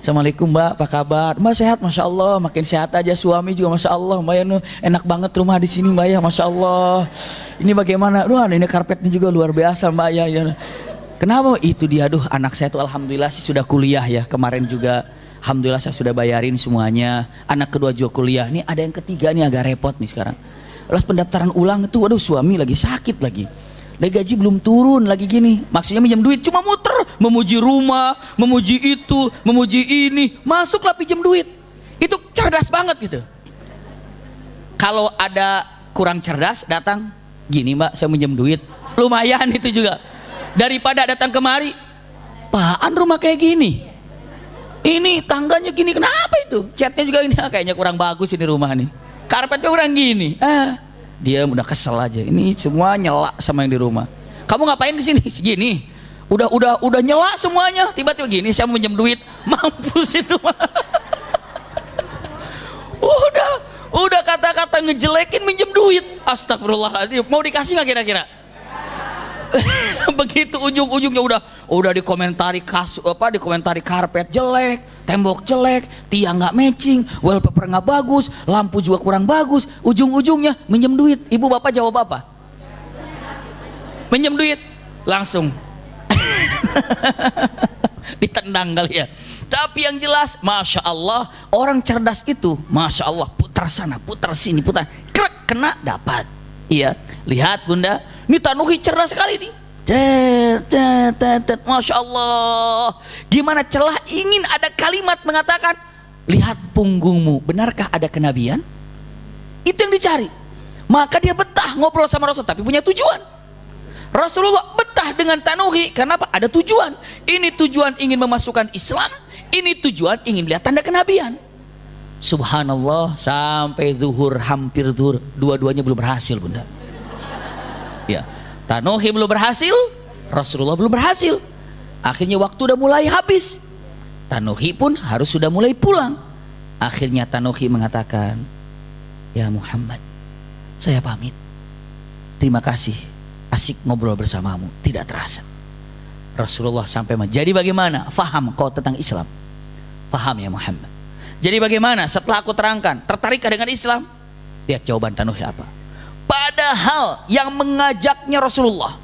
Assalamualaikum mbak, apa kabar? Mbak sehat, masya Allah. Makin sehat aja, suami juga masya Allah. Mbak ya, enak banget rumah di sini mbak ya, masya Allah. Ini bagaimana? Ini karpetnya juga luar biasa mbak ya. Kenapa? Itu dia. Anak saya tuh alhamdulillah sih sudah kuliah ya kemarin juga. Alhamdulillah saya sudah bayarin semuanya. Anak kedua juga kuliah. Nih ada yang ketiga nih agak repot nih sekarang. Terus pendaftaran ulang itu, suami lagi sakit lagi gaji belum turun lagi gini. Maksudnya minjem duit cuma muter, memuji rumah, memuji itu, memuji ini. Masuklah pinjam duit. Itu cerdas banget gitu. Kalau ada kurang cerdas datang, gini mbak saya minjem duit. Lumayan itu juga. Daripada datang kemari, apaan rumah kayak gini? Ini tangganya gini, kenapa itu? Catnya juga ini, kayaknya kurang bagus ini rumah nih. Karpetnya kurang gini. Dia udah kesel aja. Ini semua nyela sama yang di rumah. Kamu ngapain di sini? Segini. Udah nyela semuanya. Tiba-tiba gini, saya mau minjem duit. Mampus itu. Udah kata-kata ngejelekin minjem duit. Astagfirullahaladzim. Mau dikasih nggak kira-kira? Begitu ujung-ujungnya udah dikomentari dikomentari karpet jelek, tembok jelek, tiang nggak matching, wallpaper nggak bagus, lampu juga kurang bagus. Ujung-ujungnya minjem duit. Ibu bapak jawab apa? Minjem duit langsung ditendang kali ya. Tapi yang jelas, masya Allah, orang cerdas itu, masya Allah, putar sana, putar sini, putar, krek, kena dapat. Iya, lihat bunda. Ini Tanuhi cerdas sekali nih. Masya Allah. Gimana celah ingin ada kalimat mengatakan, lihat punggungmu, benarkah ada kenabian? Itu yang dicari. Maka dia betah ngobrol sama Rasul, tapi punya tujuan. Rasulullah betah dengan Tanuhi, kenapa? Ada tujuan. Ini tujuan ingin memasukkan Islam, ini tujuan ingin lihat tanda kenabian. Subhanallah, sampai zuhur, hampir zuhur, dua-duanya belum berhasil, Bunda. Ya, Tanuhi belum berhasil, Rasulullah belum berhasil. Akhirnya waktu udah mulai habis, Tanuhi pun harus sudah mulai pulang. Akhirnya Tanuhi mengatakan, ya Muhammad, saya pamit, terima kasih, asik ngobrol bersamamu, tidak terasa. Rasulullah sampai jadi bagaimana? Faham kau tentang Islam? Faham ya Muhammad. Jadi bagaimana setelah aku terangkan, tertarikkah dengan Islam? Lihat jawaban Tanuhi apa. Padahal yang mengajaknya Rasulullah,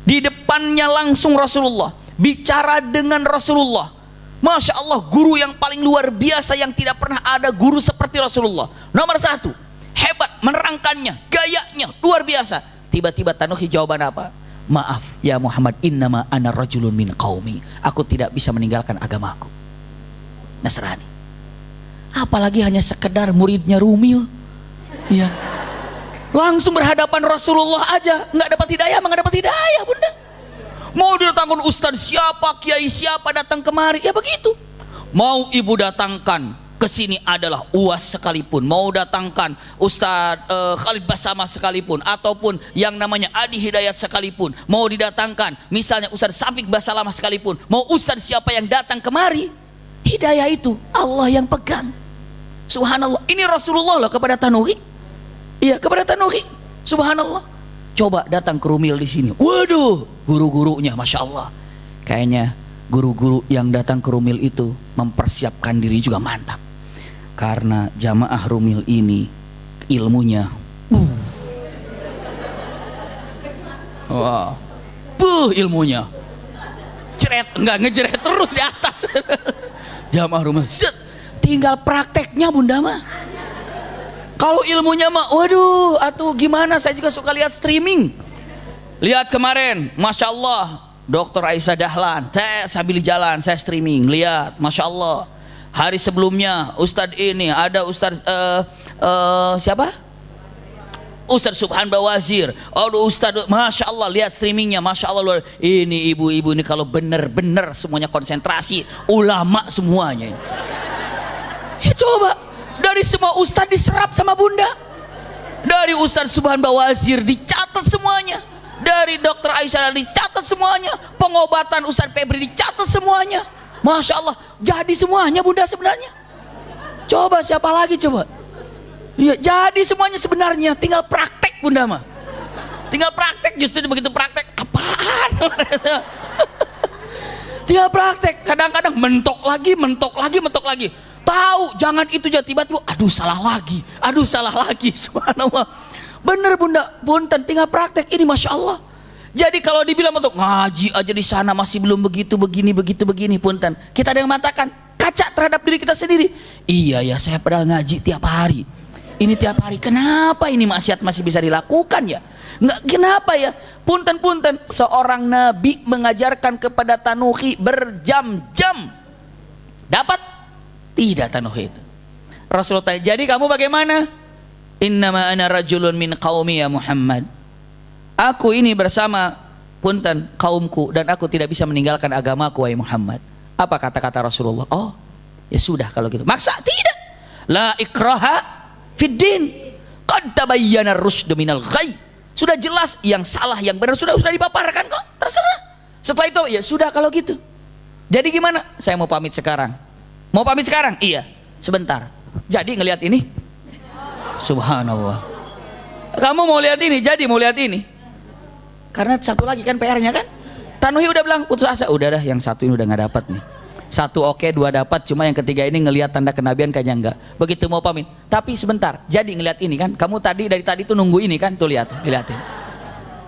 di depannya langsung Rasulullah, bicara dengan Rasulullah. Masya Allah, guru yang paling luar biasa, yang tidak pernah ada guru seperti Rasulullah. Nomor satu, hebat menerangkannya, gayanya luar biasa. Tiba-tiba Tanuhi jawaban apa? Maaf ya Muhammad, innama ana rajulun min qaumi, aku tidak bisa meninggalkan agamaku, Nasrani. Apalagi hanya sekedar muridnya Rumil, ya, langsung berhadapan Rasulullah aja nggak dapat hidayah, nggak dapat hidayah, Bunda. Mau didatangkan ustadz siapa, kiai siapa datang kemari, ya begitu. Mau ibu datangkan ke sini adalah UAS sekalipun, mau datangkan Ustadz Khalid Basama sekalipun, ataupun yang namanya Adi Hidayat sekalipun, mau didatangkan misalnya Ustadz Syafiq Basalamah sekalipun, mau Ustadz siapa yang datang kemari, hidayah itu Allah yang pegang. Subhanallah, ini Rasulullah loh kepada Tanuhi. Iya, kepada Tanuhi. Subhanallah. Coba datang ke Rumil di sini. Waduh, guru-gurunya Masya Allah. Kayaknya guru-guru yang datang ke Rumil itu mempersiapkan diri juga mantap. Karena jamaah Rumil ini ilmunya wah, ilmunya jeret, enggak ngejeret terus di atas. Jamaah Rumil set, tinggal prakteknya Bunda mah. Kalau ilmunya mah waduh, atuh gimana, saya juga suka lihat streaming. Lihat kemarin Masya Allah, Dr. Aisyah Dahlan sambil jalan saya streaming, lihat Masya Allah. Hari sebelumnya Ustadz ini ada Ustadz siapa? Ustadz Subhan Bawazir. Aduh Ustadz, Masya Allah, lihat streamingnya, Masya Allah luar. Ini ibu-ibu ini kalau bener-bener semuanya konsentrasi, ulama semuanya. Ya coba, dari semua Ustadz diserap sama Bunda. Dari Ustadz Subhan Bawazir dicatat semuanya, dari Dr. Aisyah dicatat semuanya, pengobatan Ustadz Febri dicatat semuanya. Masya Allah, jadi semuanya Bunda sebenarnya. Coba siapa lagi coba? Ya, jadi semuanya sebenarnya, tinggal praktek Bunda mah. Tinggal praktek, justru begitu praktek, apaan? Tinggal praktek, kadang-kadang mentok lagi. Tahu, jangan itu jadi tiba-tiba, aduh salah lagi, subhanallah. Bener Bunda, punten, tinggal praktek ini Masya Allah. Jadi kalau dibilang untuk ngaji aja di sana masih belum begitu begini, punten. Kita ada yang mengatakan kaca terhadap diri kita sendiri. Iya ya, saya padahal ngaji tiap hari. Ini tiap hari, kenapa ini maksiat masih bisa dilakukan ya? Nggak, kenapa ya? Punten, seorang nabi mengajarkan kepada Tanuhi berjam-jam. Dapat? Tidak Tanuhi itu. Rasulullah tanya, jadi kamu bagaimana? Innama ana rajulun min qaumi ya Muhammad. Aku ini bersama punten kaumku dan aku tidak bisa meninggalkan agamaku wahai Muhammad. Apa kata-kata Rasulullah? Oh, ya sudah kalau gitu. Maksa? Tidak. La ikraha fiddin. Qad tabayyana ar-rusydu minal ghayy. Sudah jelas yang salah yang benar sudah dipaparkan kok. Terserah. Setelah itu ya sudah kalau gitu. Jadi gimana? Saya mau pamit sekarang. Mau pamit sekarang? Iya. Sebentar. Jadi ngelihat ini? Subhanallah. Kamu mau lihat ini? Jadi mau lihat ini? Karena satu lagi kan PR-nya kan. Tanuhi udah bilang putus asa, udah dah yang satu ini udah nggak dapat nih. Satu oke, dua dapat, cuma yang ketiga ini ngelihat tanda kenabian kayaknya enggak. Begitu mau pamit, tapi sebentar, jadi ngelihat ini kan. Kamu dari tadi tuh nunggu ini kan, tuh dilihatin.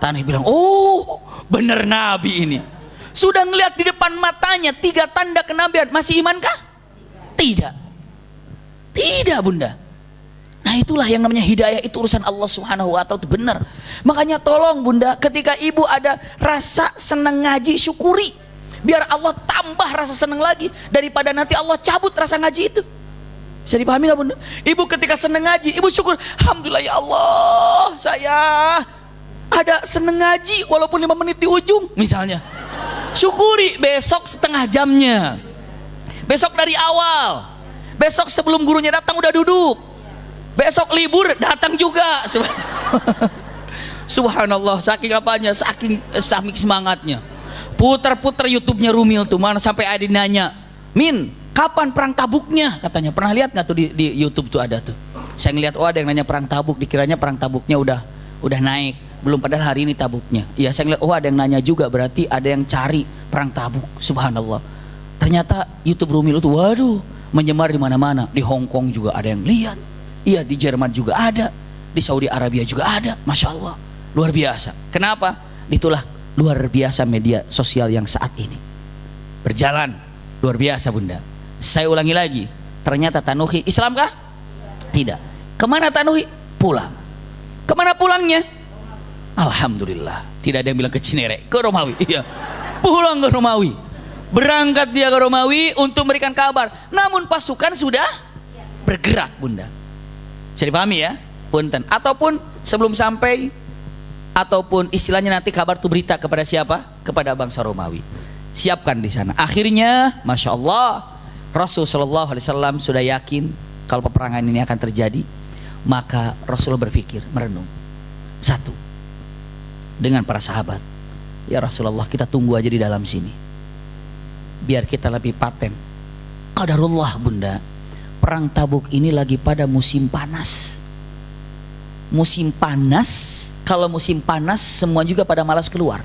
Tanuhi bilang, oh bener nabi ini. Sudah ngelihat di depan matanya 3 tanda kenabian, masih imankah? Tidak Bunda. Nah itulah yang namanya hidayah, itu urusan Allah Subhanahu wa ta'ala, itu benar. Makanya tolong Bunda, ketika ibu ada rasa senang ngaji, syukuri. Biar Allah tambah rasa senang lagi, daripada nanti Allah cabut rasa ngaji itu. Bisa dipahami gak Bunda? Ibu ketika senang ngaji, ibu syukur, alhamdulillah ya Allah, saya ada seneng ngaji walaupun 5 menit di ujung misalnya. Syukuri besok setengah jamnya. Besok dari awal. Besok sebelum gurunya datang udah duduk. Besok libur datang juga. Subhanallah, saking apanya, saking semangatnya. Puter-puter YouTube-nya Rumil tuh, mana sampai ada nanya, Min, kapan perang Tabuknya? Katanya, pernah lihat nggak tuh di YouTube tuh ada tuh. Saya ngeliat, oh ada yang nanya perang Tabuk, dikiranya perang Tabuknya udah naik, belum, padahal hari ini Tabuknya. Iya, saya ngeliat, oh ada yang nanya juga, berarti ada yang cari perang Tabuk. Subhanallah. Ternyata YouTube Rumil itu, waduh, menyebar di mana-mana. Di Hong Kong juga ada yang lihat. Iya, di Jerman juga ada, di Saudi Arabia juga ada. Masya Allah, luar biasa. Kenapa? Itulah luar biasa media sosial yang saat ini berjalan luar biasa, Bunda. Saya ulangi lagi, ternyata Tanuhi Islam kah? Tidak. Kemana Tanuhi? Pulang. Kemana pulangnya? Alhamdulillah, tidak ada yang bilang ke Cinere, ke Romawi. Iya, pulang ke Romawi. Berangkat dia ke Romawi untuk memberikan kabar. Namun pasukan sudah bergerak, Bunda. Bisa dipahami ya? Punten. Ataupun sebelum sampai, ataupun istilahnya nanti kabar itu berita kepada siapa? Kepada bangsa Romawi. Siapkan di sana. Akhirnya, masya Allah, Rasulullah SAW sudah yakin kalau peperangan ini akan terjadi. Maka Rasulullah berpikir, merenung. Satu, dengan para sahabat, ya Rasulullah, kita tunggu aja di dalam sini, biar kita lebih paten. Qadarullah, Bunda, perang Tabuk ini lagi pada musim panas. Musim panas, kalau musim panas semua juga pada malas keluar.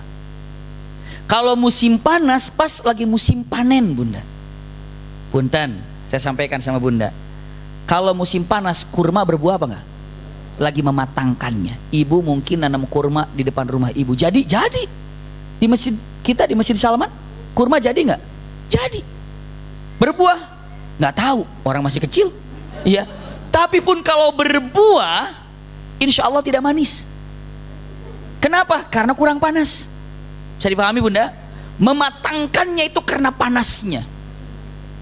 Kalau musim panas pas lagi musim panen, Bunda. Punten, saya sampaikan sama Bunda, kalau musim panas kurma berbuah apa enggak? Lagi mematangkannya. Ibu mungkin nanam kurma di depan rumah ibu. Jadi di masjid kita, di Masjid Salman, kurma jadi enggak? Jadi. Berbuah? Nggak tahu, orang masih kecil. Iya. Tapi pun kalau berbuah, insya Allah tidak manis. Kenapa? Karena kurang panas. Bisa dipahami, Bunda? Mematangkannya itu karena panasnya.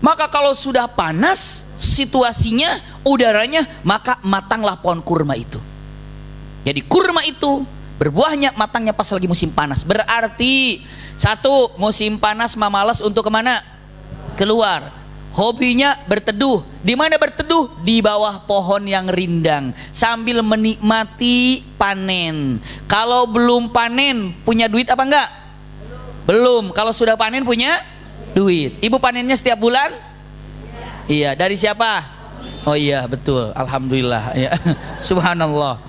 Maka kalau sudah panas situasinya, udaranya, maka matanglah pohon kurma itu. Jadi kurma itu berbuahnya, matangnya pas lagi musim panas. Berarti satu, musim panas malas untuk kemana? Keluar. Hobinya berteduh. Di mana berteduh? Di bawah pohon yang rindang sambil menikmati panen. Kalau belum panen, punya duit apa enggak? Belum. Kalau sudah panen, punya duit. Ibu panennya setiap bulan? Iya. Dari siapa? Oh iya, betul. Alhamdulillah ya. Subhanallah.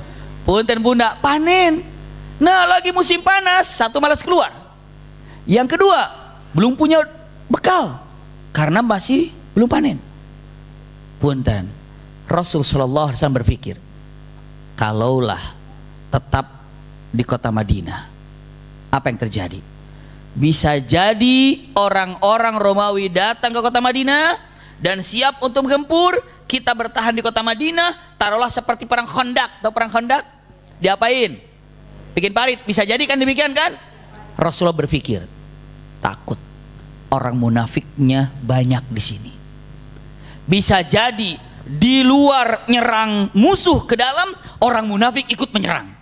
Punten Bunda, panen. Nah, lagi musim panas, satu malas keluar. Yang kedua, belum punya bekal karena masih belum panen. Punten, Rasulullah SAW berpikir, kalaulah tetap di kota Madinah, apa yang terjadi? Bisa jadi orang-orang Romawi datang ke kota Madinah dan siap untuk menggempur. Kita bertahan di kota Madinah, taruhlah seperti perang Khandaq. Tahu perang Khandaq? Diapain? Bikin parit. Bisa jadi kan demikian kan? Rasulullah berpikir, takut orang munafiknya banyak di sini. Bisa jadi di luar nyerang musuh, ke dalam orang munafik ikut menyerang.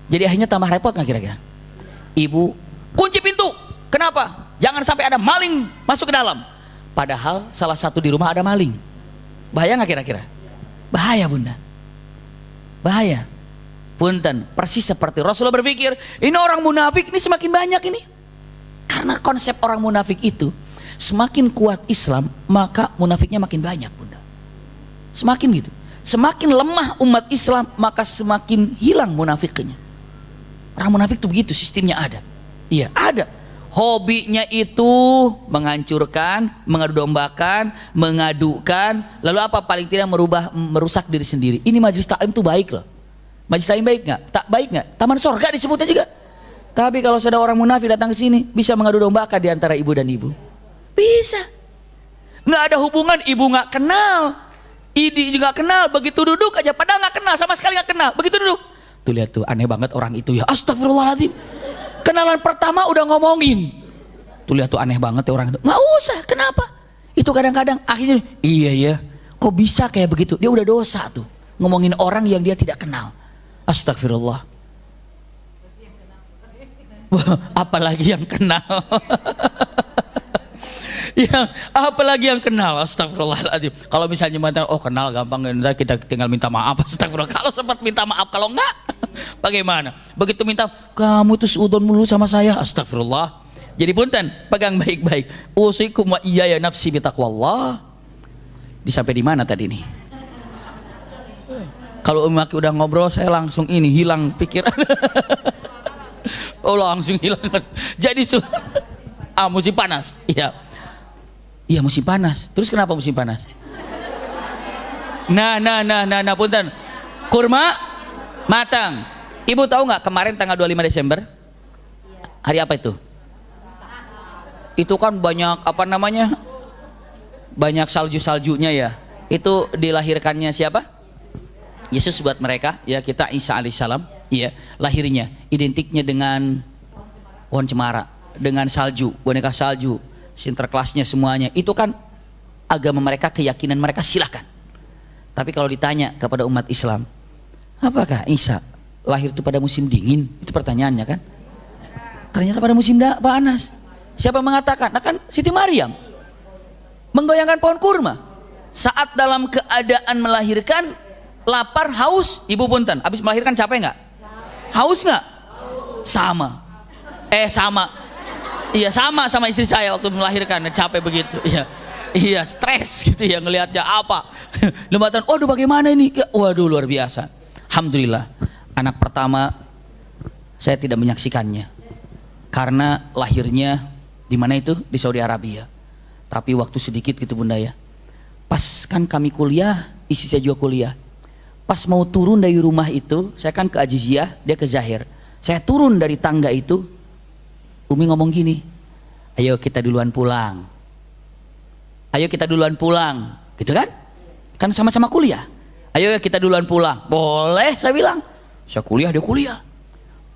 Jadi akhirnya tambah repot nggak kira-kira? Ibu kunci pintu. Kenapa? Jangan sampai ada maling masuk ke dalam. Padahal salah satu di rumah ada maling. Bahaya nggak kira-kira? Bahaya, Bunda. Bahaya. Punten, persis seperti Rasulullah berpikir, ini orang munafik ini semakin banyak ini. Karena konsep orang munafik itu, semakin kuat Islam, maka munafiknya makin banyak, Bunda. Semakin gitu. Semakin lemah umat Islam, maka semakin hilang munafiknya. Orang munafik itu begitu, sistemnya ada. Iya, ada. Hobinya itu menghancurkan, mengadu dombakan, mengadukan, lalu apa? Paling tidak merusak diri sendiri. Ini majelis taklim itu baik loh. Majelis taklim baik nggak? Tak baik nggak? Taman sorga disebutnya juga. Tapi kalau sudah orang munafik datang ke sini, bisa mengadu dombakan di antara ibu dan ibu. Bisa. Nggak ada hubungan, ibu nggak kenal, idi juga kenal, begitu duduk aja, padahal nggak kenal, sama sekali nggak kenal, begitu duduk. Tuh lihat tuh, aneh banget orang itu ya. Astagfirullahaladzim. Kenalan pertama udah ngomongin. Tuh lihat tuh, aneh banget ya orang itu. Nggak usah, kenapa? Itu kadang-kadang akhirnya, iya ya, kok bisa kayak begitu? Dia udah dosa tuh, ngomongin orang yang dia tidak kenal. Astagfirullah. Apalagi yang kenal. Yang apalagi yang kenal. Astagfirullahaladzim. Kalau misalnya mantan, oh kenal gampang, kita tinggal minta maaf. Astagfirullah. Kalau sempat minta maaf, kalau enggak bagaimana? Begitu minta, kamu tuh seudon mulu sama saya. Astagfirullah. Jadi punten, pegang baik-baik. Usikum wa iyaya nafsi bitaqwallah. Disampai di mana tadi nih? Kalau Umi Aki udah ngobrol, saya langsung ini hilang pikiran. Oh langsung hilang. Jadi musim panas. Iya. Iya musim panas. Terus kenapa musim panas? Nah, punten. Kurma matang. Ibu tahu nggak kemarin tanggal 25 Desember? Hari apa itu? Itu kan banyak apa namanya? Banyak salju-saljunya ya. Itu dilahirkannya siapa? Yesus buat mereka. Ya kita Isa alaihissalam. Iya, lahirnya identiknya dengan pohon cemara, dengan salju, boneka salju. Sinterklasnya semuanya itu kan agama mereka, keyakinan mereka, silahkan. Tapi kalau ditanya kepada umat Islam, apakah Isa lahir itu pada musim dingin? Itu pertanyaannya kan. Ternyata pada musim panas. Siapa mengatakan? Nah kan Siti Maryam menggoyangkan pohon kurma saat dalam keadaan melahirkan, lapar, haus. Ibu punten, habis melahirkan capek nggak? Haus nggak? Sama. Sama. Iya sama istri saya waktu melahirkan, capek begitu. Iya stres gitu ya ngelihatnya apa. Lembatan, waduh bagaimana ini? Waduh luar biasa. Alhamdulillah anak pertama saya tidak menyaksikannya karena lahirnya di mana itu, di Saudi Arabia. Tapi waktu sedikit gitu bunda ya. Pas kan kami kuliah, istri saya juga kuliah. Pas mau turun dari rumah itu, saya kan ke Ajiziyah, dia ke Zahir. Saya turun dari tangga itu, Umi ngomong gini, ayo kita duluan pulang. Ayo kita duluan pulang. Gitu kan? Kan sama-sama kuliah. Ayo kita duluan pulang. Boleh saya bilang. Saya kuliah, dia kuliah.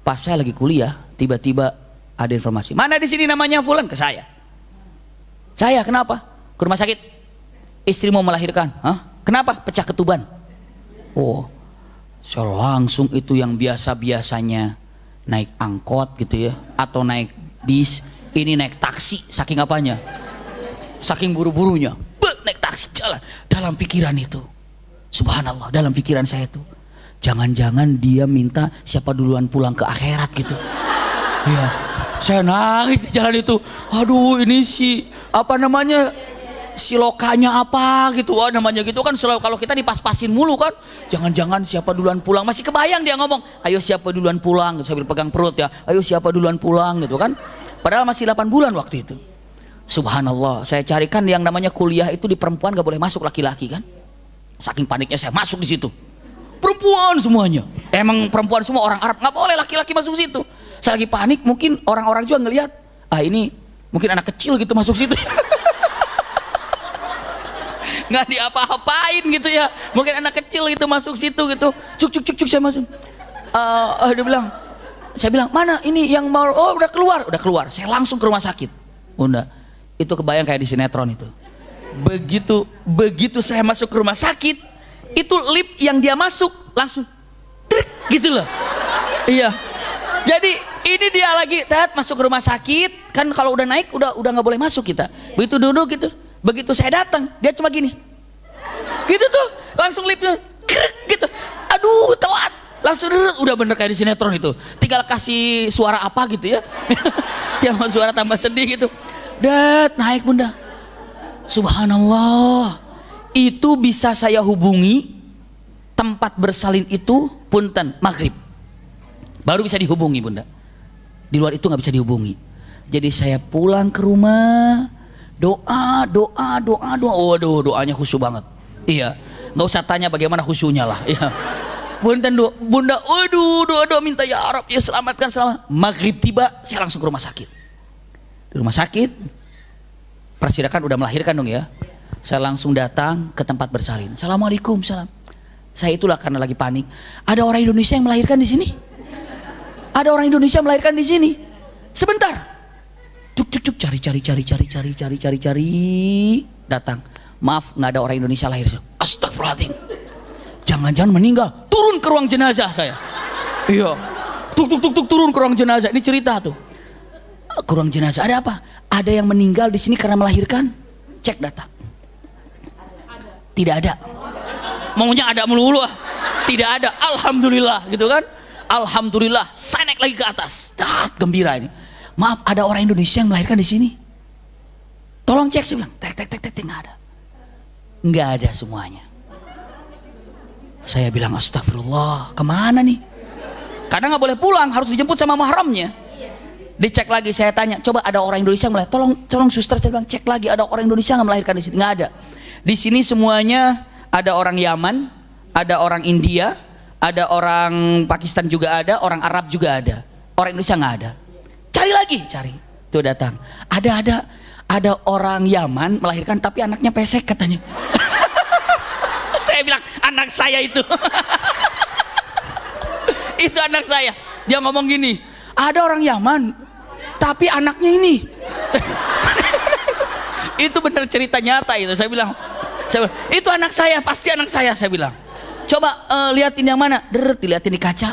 Pas saya lagi kuliah, tiba-tiba ada informasi. Mana di sini namanya Fulan? Ke saya. Saya kenapa? Ke rumah sakit. Istri mau melahirkan. Hah? Kenapa? Pecah ketuban. Oh. Saya langsung itu yang biasa-biasanya naik angkot gitu ya, atau naik bis, ini naik taksi, saking apanya, saking buru-burunya, naik taksi jalan. Dalam pikiran itu, subhanallah, dalam pikiran saya itu, jangan-jangan dia minta siapa duluan pulang ke akhirat gitu. Iya, saya nangis di jalan itu. Aduh, ini si apa namanya, si lokanya apa gitu, namanya gitu kan. Selalu kalau kita dipas-pasin mulu kan, jangan-jangan siapa duluan pulang. Masih kebayang dia ngomong, ayo siapa duluan pulang gitu, sambil pegang perut ya, ayo siapa duluan pulang gitu kan. Padahal masih 8 bulan waktu itu. Subhanallah, saya carikan yang namanya kuliah itu di perempuan gak boleh masuk laki-laki kan. Saking paniknya saya masuk di situ, perempuan semuanya. Emang perempuan semua, orang Arab, nggak boleh laki-laki masuk situ. Saya lagi panik, mungkin orang-orang juga ngelihat, ini mungkin anak kecil gitu masuk situ. Nggak diapa-apain gitu ya, mungkin anak kecil itu masuk situ gitu. Cuk saya masuk. Dia bilang, saya bilang mana ini yang mau? Oh udah keluar. Saya langsung ke rumah sakit. Bunda, itu kebayang kayak di sinetron itu. Begitu saya masuk ke rumah sakit, itu lift yang dia masuk langsung gitu loh. Iya. Jadi ini dia lagi masuk ke rumah sakit kan, kalau udah naik udah nggak boleh masuk kita. Begitu duduk gitu. Begitu saya datang, dia cuma gini, gitu tuh, langsung lipnya, gitu, aduh telat, langsung udah bener kayak di sinetron itu, tinggal kasih suara apa gitu ya, yang suara tambah sedih gitu, naik bunda, subhanallah, itu bisa saya hubungi, tempat bersalin itu punten maghrib, baru bisa dihubungi bunda, di luar itu nggak bisa dihubungi. Jadi saya pulang ke rumah, doa, waduh doanya khusyuk banget. Iya, nggak usah tanya bagaimana khusyuknya lah. Iya, bunda, waduh doa minta ya Arab ya selamatkan selama. Maghrib tiba, saya langsung ke rumah sakit. Di rumah sakit, persirakan udah melahirkan dong ya. Saya langsung datang ke tempat bersalin. Assalamualaikum, salam. Saya itulah karena lagi panik. Ada orang Indonesia yang melahirkan di sini. Ada orang Indonesia melahirkan di sini. Sebentar. Cuk cari datang, maaf nggak ada orang Indonesia lahir. Astagfirullahaladzim, jangan-jangan meninggal, turun ke ruang jenazah saya. Iya. Tuk turun ke ruang jenazah. Ini cerita tuh. Ke ruang jenazah ada apa? Ada yang meninggal di sini karena melahirkan? Cek data. Tidak ada. Maunya ada melulu. Tidak ada. Alhamdulillah gitu kan? Alhamdulillah. Saya naik lagi ke atas. Gembira ini. Maaf, ada orang Indonesia yang melahirkan di sini. Tolong cek, saya bilang. Tek, nggak ada. Nggak ada semuanya. Saya bilang astagfirullah, kemana nih? Karena nggak boleh pulang, harus dijemput sama mahramnya. Dicek lagi, saya tanya, coba ada orang Indonesia yang melahirkan? Tolong suster, saya bilang cek lagi, ada orang Indonesia nggak melahirkan di sini? Nggak ada. Di sini semuanya ada orang Yaman, ada orang India, ada orang Pakistan juga ada, orang Arab juga ada. Orang Indonesia nggak ada. Cari lagi, cari. Tuh datang. Ada orang Yaman melahirkan tapi anaknya pesek katanya. Saya bilang anak saya itu. Itu anak saya. Dia ngomong gini, ada orang Yaman tapi anaknya ini. Itu benar cerita nyata itu. Saya bilang itu anak saya, pasti anak saya bilang. Coba liatin yang mana? Diliatin di kaca.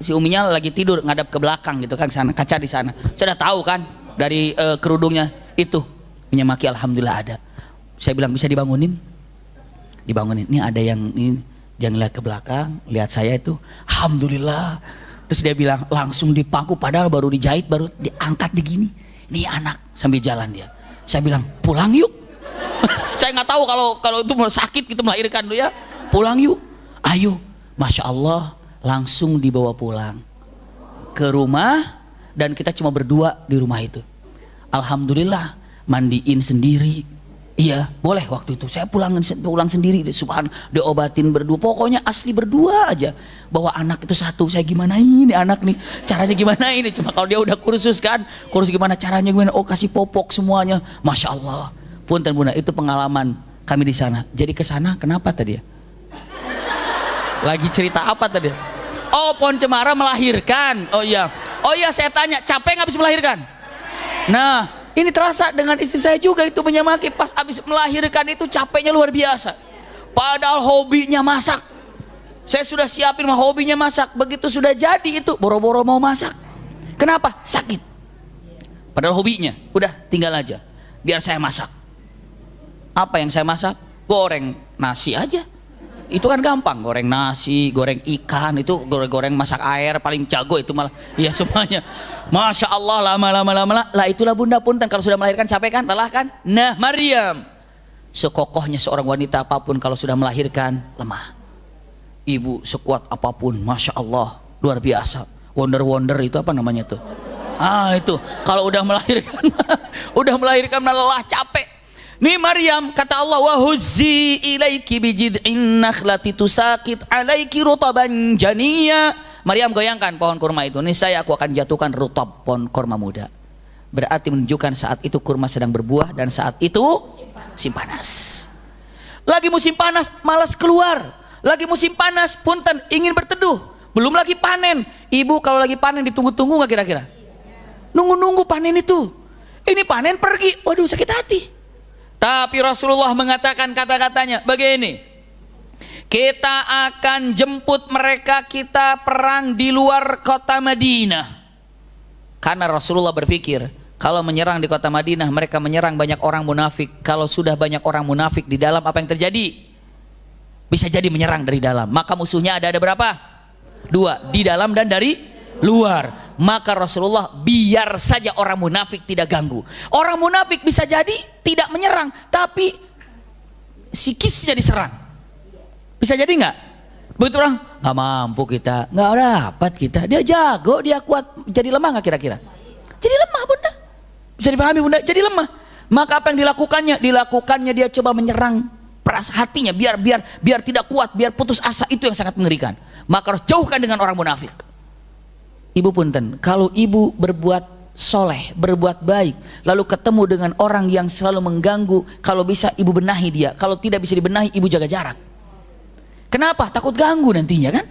Si uminya lagi tidur ngadap ke belakang gitu kan, sana kaca di sana. Saya udah tahu kan dari kerudungnya itu menyemaki. Alhamdulillah ada. Saya bilang bisa dibangunin. Dibangunin. Ini ada yang ini, dia ngeliat ke belakang, lihat saya itu, alhamdulillah. Terus dia bilang langsung dipangku, padahal baru dijahit, baru diangkat begini. Ini anak sambil jalan dia. Saya bilang pulang yuk. Saya nggak tahu kalau itu sakit gitu melahirkan tuh ya. Pulang yuk. Ayo. Masya Allah, langsung dibawa pulang ke rumah dan kita cuma berdua di rumah itu. Alhamdulillah, mandiin sendiri. Iya, boleh waktu itu. Saya pulang sendiri, diobatin berdua. Pokoknya asli berdua aja. Bahwa anak itu satu, saya gimana ini anak nih, caranya gimana ini. Cuma kalau dia udah kursus kan, kursus gimana caranya gimana. Oh kasih popok semuanya, masya Allah. Punten bunda, itu pengalaman kami di sana. Jadi ke sana kenapa tadi ya? Lagi cerita apa tadi? Oh pohon cemara melahirkan. Oh iya saya tanya, capek nggak habis melahirkan? Nah. Ini terasa dengan istri saya juga itu menyemaki. Pas habis melahirkan itu capeknya luar biasa. Padahal hobinya masak. Saya sudah siapin hobinya masak. Begitu sudah jadi itu boro-boro mau masak. Kenapa? Sakit. Padahal hobinya. Udah tinggal aja. Biar saya masak. Apa yang saya masak? Goreng nasi aja. Itu kan gampang. Goreng nasi, goreng ikan. Itu goreng masak air paling jago itu malah. Iya semuanya. Masya Allah lama. Lah itulah bunda punten kalau sudah melahirkan capek kan, lelah kan. Nah Maryam sekokohnya seorang wanita apapun kalau sudah melahirkan lemah. Ibu sekuat apapun, masya Allah luar biasa. Wonder itu apa namanya tuh? Itu kalau udah melahirkan lelah capek. Nih Maryam kata Allah, wa huzzi ilaiki bijid'in nakhlati tusaqit alaiki rutaban janiyya. Maryam goyangkan pohon kurma itu. Niscaya aku akan jatuhkan rutab, pohon kurma muda. Berarti menunjukkan saat itu kurma sedang berbuah dan saat itu musim panas. Lagi musim panas malas keluar. Lagi musim panas punten ingin berteduh. Belum lagi panen. Ibu kalau lagi panen ditunggu-tunggu nggak kira-kira? Nunggu-nunggu panen itu. Ini panen pergi. Waduh sakit hati. Tapi Rasulullah mengatakan kata-katanya begini. Kita akan jemput mereka, kita perang di luar kota Madinah. Karena Rasulullah berpikir, kalau menyerang di kota Madinah, mereka menyerang banyak orang munafik. Kalau sudah banyak orang munafik di dalam, apa yang terjadi? Bisa jadi menyerang dari dalam. Maka musuhnya ada berapa? 2, di dalam dan dari luar. Maka Rasulullah biar saja orang munafik tidak ganggu. Orang munafik bisa jadi tidak menyerang, tapi psikisnya diserang. Bisa jadi nggak? Begitu orang nggak mampu kita, nggak dapat kita. Dia jago, dia kuat, jadi lemah nggak kira-kira? Jadi lemah bunda. Bisa dipahami bunda? Jadi lemah. Maka apa yang dilakukannya? Dilakukannya dia coba menyerang hatinya, biar tidak kuat, biar putus asa. Itu yang sangat mengerikan. Maka harus jauhkan dengan orang munafik. Ibu punten, kalau ibu berbuat soleh, berbuat baik, lalu ketemu dengan orang yang selalu mengganggu, kalau bisa ibu benahi dia. Kalau tidak bisa dibenahi, ibu jaga jarak. Kenapa? Takut ganggu nantinya kan?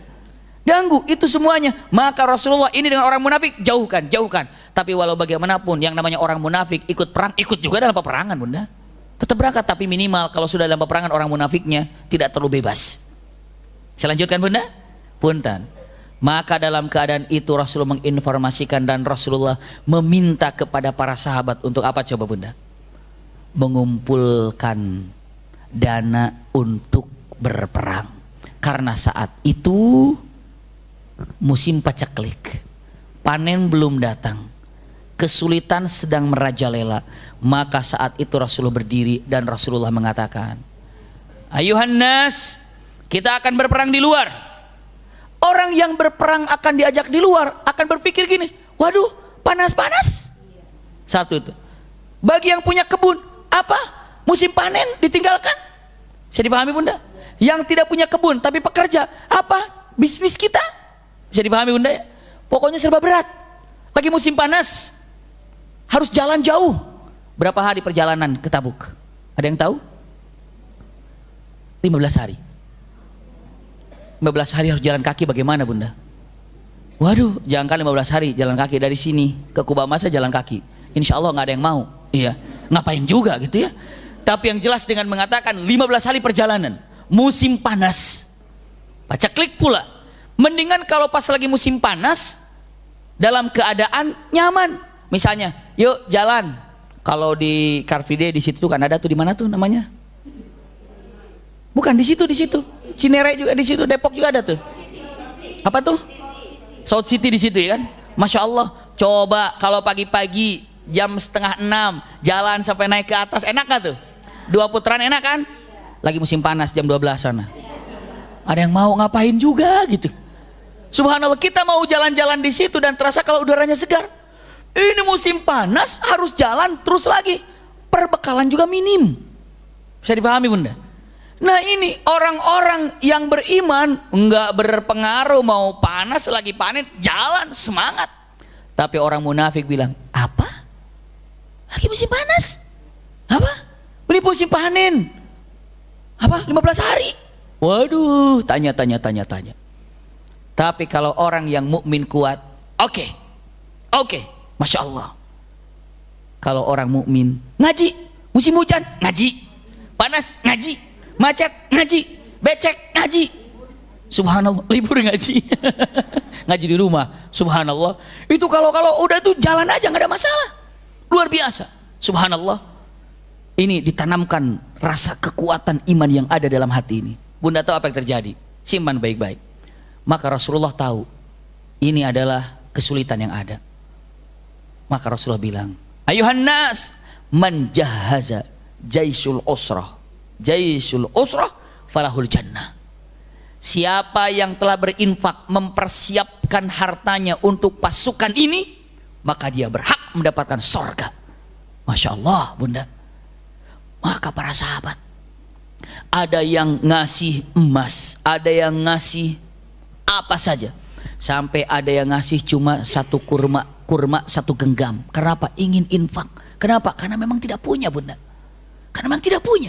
Ganggu itu semuanya. Maka Rasulullah ini dengan orang munafik jauhkan. Tapi walau bagaimanapun yang namanya orang munafik ikut perang, ikut juga dalam peperangan bunda. Tetap berangkat, tapi minimal kalau sudah dalam peperangan orang munafiknya tidak terlalu bebas. Saya lanjutkan bunda. Punten. Maka dalam keadaan itu Rasulullah menginformasikan dan Rasulullah meminta kepada para sahabat untuk apa coba bunda? Mengumpulkan dana untuk berperang. Karena saat itu musim paceklik, panen belum datang, kesulitan sedang merajalela. Maka saat itu Rasulullah berdiri dan Rasulullah mengatakan, ayuhan nas, kita akan berperang di luar. Orang yang berperang akan diajak di luar akan berpikir gini, waduh panas-panas. Satu itu. Bagi yang punya kebun, apa? Musim panen ditinggalkan. Bisa dipahami bunda? Yang tidak punya kebun tapi pekerja, apa? Bisnis kita. Bisa dipahami bunda ya? Pokoknya serba berat. Lagi musim panas, harus jalan jauh. Berapa hari perjalanan ke Tabuk? Ada yang tahu? 15 hari. 15 hari harus jalan kaki, bagaimana bunda? Waduh, jangankan 15 hari jalan kaki dari sini ke Kubah Masa jalan kaki. Insya Allah nggak ada yang mau. Iya, ngapain juga gitu ya. Tapi yang jelas dengan mengatakan 15 hari perjalanan, musim panas, paceklik pula. Mendingan kalau pas lagi musim panas, dalam keadaan nyaman. Misalnya, yuk jalan. Kalau di Car Free Day di situ kan ada tuh, di mana tuh namanya? Bukan di situ, di situ. Cinere juga di situ, Depok juga ada tuh. Apa tuh? South City di situ ya kan? Masya Allah. Coba kalau pagi-pagi jam 5:30 jalan sampai naik ke atas, enak gak tuh? 2 putaran enak kan? Lagi musim panas jam 12 sana. Ada yang mau ngapain juga gitu. Subhanallah, kita mau jalan-jalan di situ dan terasa kalau udaranya segar. Ini musim panas harus jalan terus lagi. Perbekalan juga minim. Bisa dipahami bunda? Nah ini orang-orang yang beriman enggak berpengaruh mau panas lagi panen, jalan semangat. Tapi orang munafik bilang, apa? Lagi musim panas? Apa? Ini musim panen. Apa? 15 hari? Waduh, tanya. Tapi kalau orang yang mukmin kuat, oke, masya Allah. Kalau orang mukmin ngaji, musim hujan ngaji, panas ngaji, macet ngaji, becek ngaji. Subhanallah, libur ngaji. Ngaji di rumah. Subhanallah. Itu kalau udah tuh jalan aja nggak ada masalah. Luar biasa. Subhanallah. Ini ditanamkan rasa kekuatan iman yang ada dalam hati ini. Bunda tahu apa yang terjadi? Simpan baik-baik. Maka Rasulullah tahu ini adalah kesulitan yang ada. Maka Rasulullah bilang, ayuhan nas, man jahaza jaisul usrah falahul jannah. Siapa yang telah berinfak mempersiapkan hartanya untuk pasukan ini, maka dia berhak mendapatkan sorga. Masya Allah bunda. Maka para sahabat, ada yang ngasih emas, ada yang ngasih apa saja, sampai ada yang ngasih cuma satu kurma 1 genggam. Kenapa? Ingin infak. Kenapa? Karena memang tidak punya bunda. Karena memang tidak punya.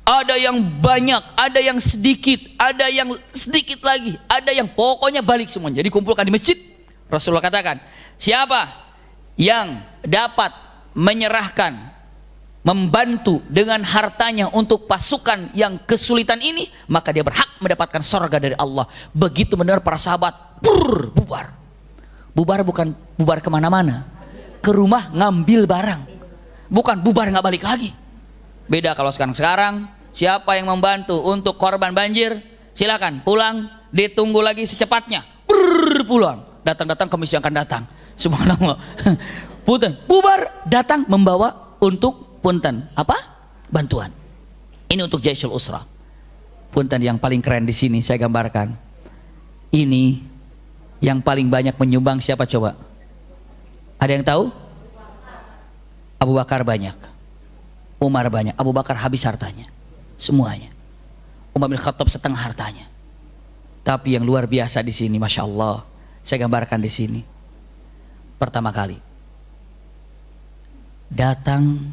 Ada yang banyak, ada yang sedikit, ada yang sedikit lagi, ada yang pokoknya balik semuanya. Jadi kumpulkan di masjid. Rasulullah katakan, siapa yang dapat menyerahkan, membantu dengan hartanya untuk pasukan yang kesulitan ini, maka dia berhak mendapatkan sorga dari Allah. Begitu mendengar para sahabat, bubar. Bubar bukan bubar kemana-mana, ke rumah ngambil barang, bukan bubar nggak balik lagi. Beda kalau sekarang siapa yang membantu untuk korban banjir, silakan pulang, ditunggu lagi secepatnya, pulang, datang komisi yang akan datang. Subhanallah. Punten, bubar, datang membawa untuk punten apa? Bantuan. Ini untuk Jaisul Usra. Punten, yang paling keren di sini saya gambarkan. Ini yang paling banyak menyumbang siapa coba? Ada yang tahu? Abu Bakar banyak. Umar banyak. Abu Bakar habis hartanya. Semuanya. Umar bin Khattab setengah hartanya. Tapi yang luar biasa di sini, masya Allah, saya gambarkan di sini. Pertama kali datang,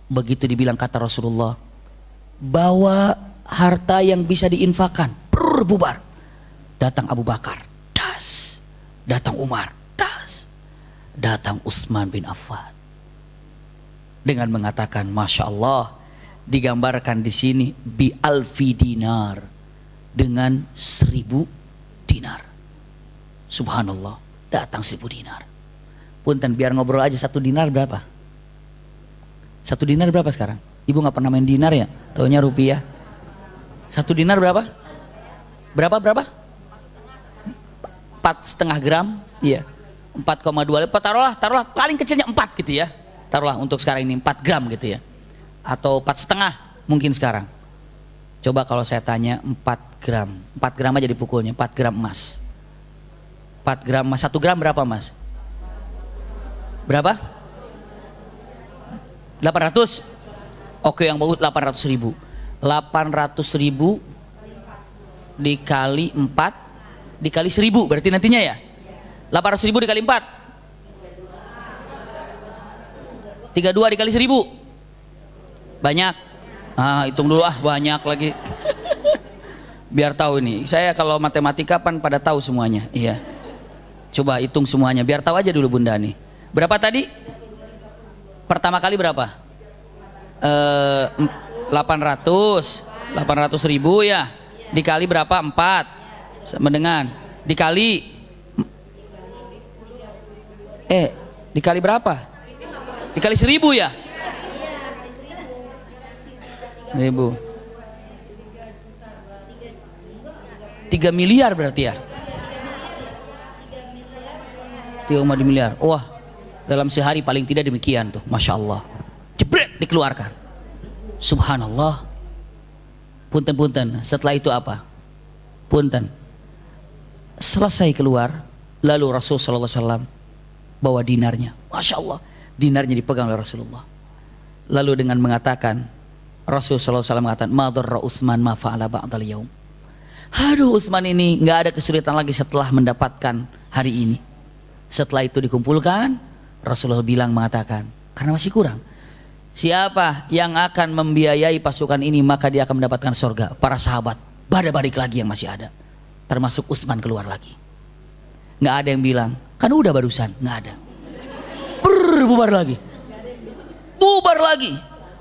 begitu dibilang kata Rasulullah, bawa harta yang bisa diinfakkan, bubar. Datang Abu Bakar, das. Datang Umar, das. Datang Utsman bin Affan. Dengan mengatakan, masya Allah, digambarkan di sini bi alfi dinar, dengan 1000 dinar. dinar. Subhanallah, datang 1.000 dinar. Punten, biar ngobrol aja, 1 dinar berapa? 1 dinar berapa sekarang? Ibu nggak pernah main dinar ya? Taunya rupiah. 1 dinar berapa? Berapa? 4,5 gram, iya. 4,2. Taruhlah paling kecilnya 4 gitu ya. Taruhlah untuk sekarang ini 4 gram gitu ya. Atau 4,5 mungkin sekarang. Coba kalau saya tanya 4 gram. 4 gram aja dipukulnya, 4 gram emas. 4 gram emas, 1 gram berapa mas? Berapa? 800. Oke, yang bagus 800.000. 800.000 dikali 4 dikali 1.000 berarti nantinya ya. 800.000 dikali 4. 32 dikali 1.000. Banyak. Hitung dulu banyak lagi. Biar tahu ini. Saya kalau matematika pada tahu semuanya. Iya. Coba hitung semuanya biar tahu aja dulu Bunda nih. Berapa tadi? Pertama kali berapa? 800.000 ya. Dikali berapa? 4. Sama dengan dikali dikali berapa? Dikali 1.000 ya? 1.000. 3 miliar berarti ya? 3,2 miliar. Wah. Dalam sehari paling tidak demikian tuh, Masya Allah. Jebret dikeluarkan. Subhanallah. Punten. Setelah itu apa? Punten. Selesai keluar, lalu Rasulullah SAW bawa dinarnya. Masya Allah. Dinarnya dipegang oleh Rasulullah. Lalu dengan mengatakan, Rasulullah SAW mengatakan, ma dharra Utsman ma fa'ala ba'dal yaum. Aduh, Utsman ini nggak ada kesulitan lagi setelah mendapatkan hari ini. Setelah itu dikumpulkan, Rasulullah mengatakan, karena masih kurang, siapa yang akan membiayai pasukan ini maka dia akan mendapatkan surga. Para sahabat pada balik lagi yang masih ada, termasuk Utsman keluar lagi. Nggak ada yang bilang, kan udah barusan. Nggak ada. Bubar lagi.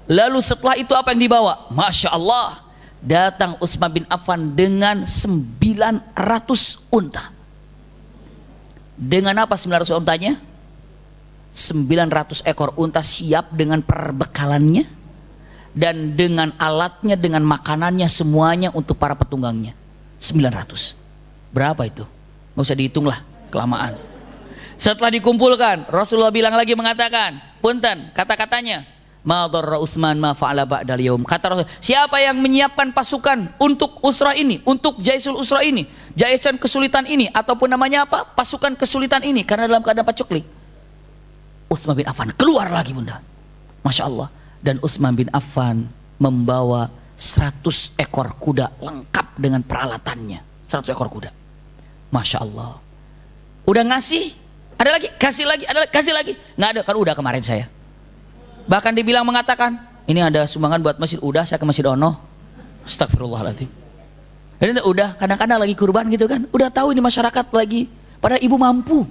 Lalu setelah itu apa yang dibawa? Masya Allah, datang Utsman bin Affan dengan 900 unta. Dengan apa 900 untanya? 900 ekor unta siap dengan perbekalannya dan dengan alatnya, dengan makanannya, semuanya untuk para petunggangnya. 900. Berapa itu? Nggak usah dihitung lah, kelamaan. Setelah dikumpulkan, Rasulullah mengatakan, punten, kata-katanya, ma dharra Utsman ma fa'ala ba'dal yaum. Kata Rasul, siapa yang menyiapkan pasukan untuk usrah ini, untuk jaisul usrah ini, jaisan kesulitan ini, ataupun namanya apa? Pasukan kesulitan ini, karena dalam keadaan paceklik. Utsman bin Affan keluar lagi Bunda. Masya Allah. Dan Utsman bin Affan membawa 100 ekor kuda lengkap dengan peralatannya. 100 ekor kuda. Masya Allah. Udah ngasih, ada lagi, kasih lagi, ada lagi, kasih lagi. Nggak ada, kan udah kemarin saya. Bahkan dibilang mengatakan, ini ada sumbangan buat masjid, udah saya ke Masjid Ono. Astagfirullahaladzim. Jadi udah, kadang-kadang lagi kurban gitu kan. Udah tahu ini masyarakat lagi, pada ibu mampu.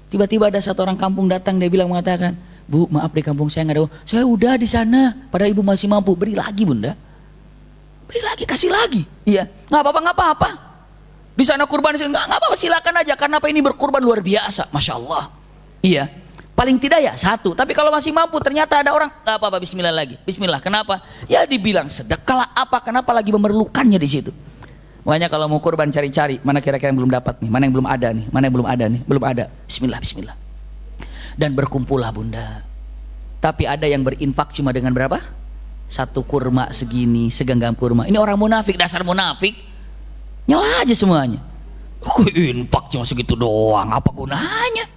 Tiba-tiba ada satu orang kampung datang, dia mengatakan, Bu, maaf di kampung saya nggak ada. Saya udah di sana, padahal ibu masih mampu. Beri lagi Bunda, beri lagi, kasih lagi. Iya, nggak apa-apa. Di sana kurban, di sini nggak apa-apa, silakan aja. Karena apa, ini berkurban luar biasa, Masya Allah. Iya, paling tidak ya 1. Tapi kalau masih mampu, ternyata ada orang nggak apa-apa, Bismillah lagi. Bismillah, kenapa? Ya dibilang sedekah apa? Kenapa lagi memerlukannya di situ? Makanya kalau mau kurban cari-cari, mana kira-kira yang belum dapat nih, mana yang belum ada nih, mana yang belum ada nih, belum ada. Bismillah. Dan berkumpullah Bunda. Tapi ada yang berinfak cuma dengan berapa? 1 kurma segini, segenggam kurma. Ini orang munafik, dasar munafik. Nyala aja semuanya. Infak cuma segitu doang, apa gunanya?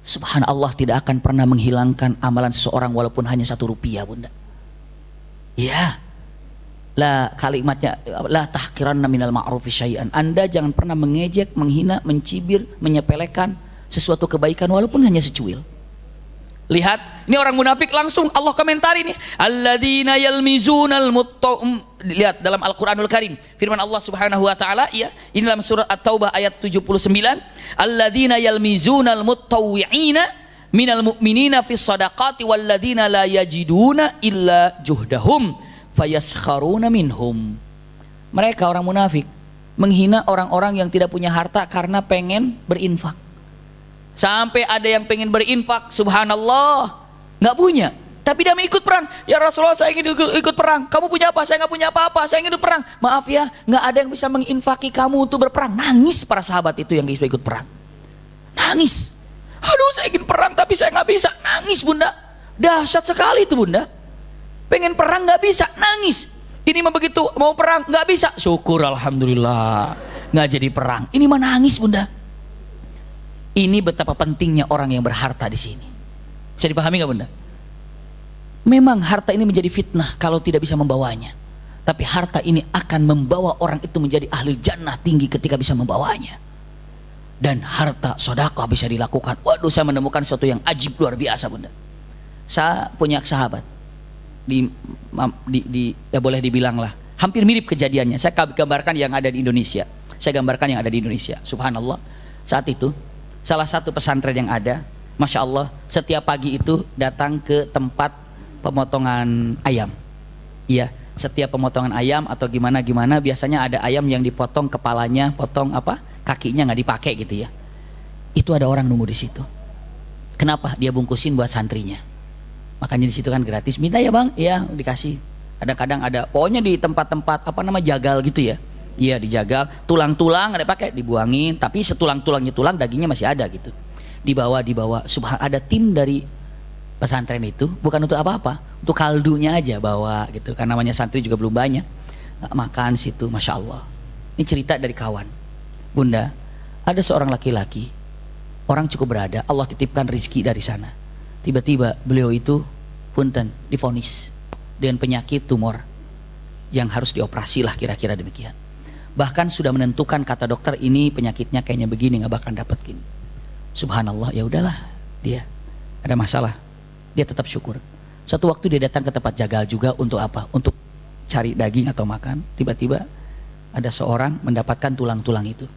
Subhanallah, tidak akan pernah menghilangkan amalan seseorang walaupun hanya 1 rupiah Bunda. Ya. La kalimatnya la tahqiranna minal ma'rufi syai'an. Anda jangan pernah mengejek, menghina, mencibir, menyepelekan sesuatu kebaikan walaupun hanya secuil. Lihat, ini orang munafik langsung Allah komentari nih. Alladzina yalmizunal lihat dalam Al-Qur'anul Karim, firman Allah Subhanahu wa taala ya, ini dalam surat At-Taubah ayat 79, alladzina yalmizunal mutawwi'ina minal mu'minina fis shadaqati walladzina la yajiduna illa juhdahum fayaskharuna minhum. Mereka orang munafik menghina orang-orang yang tidak punya harta karena pengen berinfak. Sampai ada yang pengen berinfak, subhanallah, nggak punya, tapi dia mau ikut perang. Ya Rasulullah, saya ingin ikut perang. Kamu punya apa? Saya nggak punya apa-apa. Saya ingin ikut perang. Maaf ya, nggak ada yang bisa menginfaki kamu untuk berperang. Nangis para sahabat itu yang bisa ikut perang. Nangis. Aduh, saya ingin perang tapi saya nggak bisa. Nangis bunda. Dahsyat sekali itu bunda. Pengen perang nggak bisa, nangis. Ini mah begitu, mau perang nggak bisa. Syukur alhamdulillah, nggak jadi perang. Ini mah nangis bunda. Ini betapa pentingnya orang yang berharta di sini. Bisa dipahami nggak bunda? Memang harta ini menjadi fitnah kalau tidak bisa membawanya. Tapi harta ini akan membawa orang itu menjadi ahli jannah tinggi ketika bisa membawanya. Dan harta sedekah bisa dilakukan. Waduh, saya menemukan sesuatu yang ajib luar biasa bunda. Saya punya sahabat ya boleh dibilang lah, hampir mirip kejadiannya. Saya gambarkan yang ada di Indonesia. Saya gambarkan yang ada di Indonesia. Subhanallah. Saat itu salah satu pesantren yang ada, masya Allah, setiap pagi itu datang ke tempat pemotongan ayam. Iya, setiap pemotongan ayam atau gimana biasanya ada ayam yang dipotong kepalanya, potong apa, kakinya nggak dipakai gitu ya. Itu ada orang nunggu di situ. Kenapa? Dia bungkusin buat santrinya. Makanya di situ kan gratis. Minta ya bang, ya dikasih. Kadang-kadang ada, pokoknya di tempat-tempat apa nama jagal gitu ya. Iya dijagal, tulang-tulang ada pakai, dibuangin. Tapi setulang-tulangnya tulang, dagingnya masih ada gitu. Dibawa. Ada tim dari pesantren itu bukan untuk apa-apa, untuk kaldunya aja bawa gitu. Karena namanya santri juga belum banyak. Makan situ, masya Allah. Ini cerita dari kawan. Bunda, ada seorang laki-laki, orang cukup berada, Allah titipkan rizki dari sana. Tiba-tiba beliau itu punten divonis dengan penyakit tumor yang harus dioperasi lah, kira-kira demikian. Bahkan sudah menentukan, kata dokter, ini penyakitnya kayaknya begini, nggak bakal dapat gini. Subhanallah, ya udahlah, dia ada masalah, dia tetap syukur. Satu waktu dia datang ke tempat jagal juga untuk apa? Untuk cari daging atau makan. Tiba-tiba ada seorang mendapatkan tulang-tulang itu.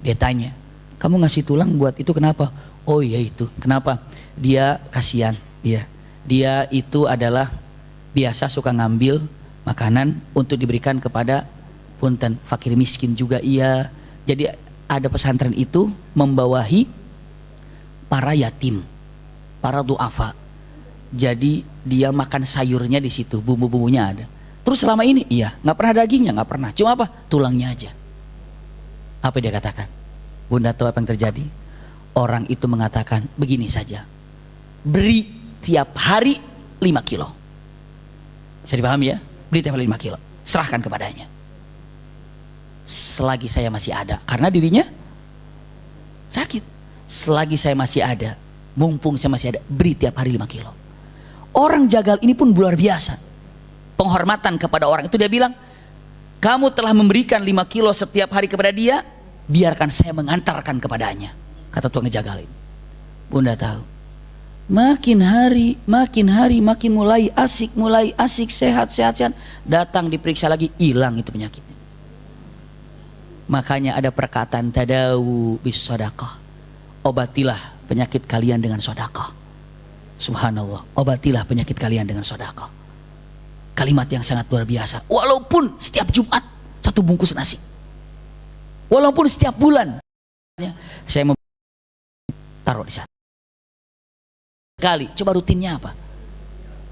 Dia tanya, kamu ngasih tulang buat itu kenapa? Oh iya itu, kenapa? Dia kasihan, dia itu adalah biasa suka ngambil makanan untuk diberikan kepada punten fakir miskin juga iya. Jadi ada pesantren itu membawahi para yatim, para duafa. Jadi dia makan sayurnya di situ, bumbu-bumbunya ada. Terus selama ini iya, nggak pernah dagingnya, nggak pernah, cuma apa? Tulangnya aja. Apa dia katakan? Bunda tahu apa yang terjadi? Orang itu mengatakan begini saja, beri tiap hari 5 kilo. Bisa dipahami ya? Beri tiap hari 5 kilo, serahkan kepadanya. Selagi saya masih ada, karena dirinya sakit. Selagi saya masih ada, mumpung saya masih ada, beri tiap hari 5 kilo. Orang jagal ini pun luar biasa penghormatan kepada orang itu. Dia bilang, kamu telah memberikan 5 kilo setiap hari kepada dia, biarkan saya mengantarkan kepadanya, kata tukang jagal ini. Bunda tahu, makin hari makin mulai asik, sehat, datang diperiksa lagi, hilang itu penyakitnya. Makanya ada perkataan tadawu bis sedekah, obatilah penyakit kalian dengan sedekah. Subhanallah, obatilah penyakit kalian dengan sedekah. Kalimat yang sangat luar biasa. Walaupun setiap Jumat 1 bungkus nasi, walaupun setiap bulan saya mau taruh di sana sekali. Coba rutinnya apa?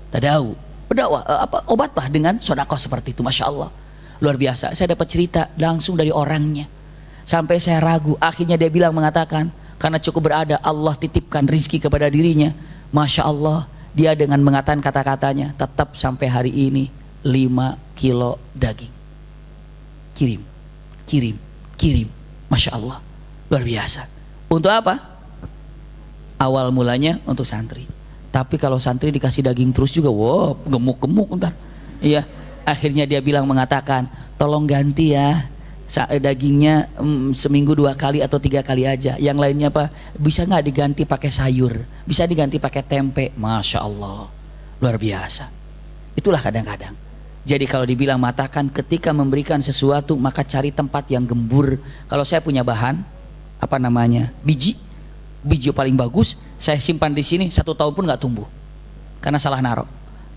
Tadawu, berdakwah, obatlah dengan sedekah seperti itu. Masya Allah, luar biasa. Saya dapat cerita langsung dari orangnya, sampai saya ragu. Akhirnya dia bilang, mengatakan karena cukup berada, Allah titipkan rizki kepada dirinya. Masya Allah, dia dengan mengatakan kata-katanya, tetap sampai hari ini 5 kilo daging kirim. Masya Allah, luar biasa. Untuk apa? Awal mulanya untuk santri. Tapi kalau santri dikasih daging terus juga, wow, gemuk ntar. Iya, akhirnya dia bilang, mengatakan, tolong ganti ya dagingnya, seminggu 2 kali atau 3 kali aja. Yang lainnya apa? Bisa nggak diganti pakai sayur? Bisa diganti pakai tempe? Masya Allah, luar biasa. Itulah kadang-kadang. Jadi kalau dibilang matakan, ketika memberikan sesuatu maka cari tempat yang gembur. Kalau saya punya bahan, apa namanya, biji paling bagus, saya simpan di sini 1 tahun pun nggak tumbuh karena salah naruh.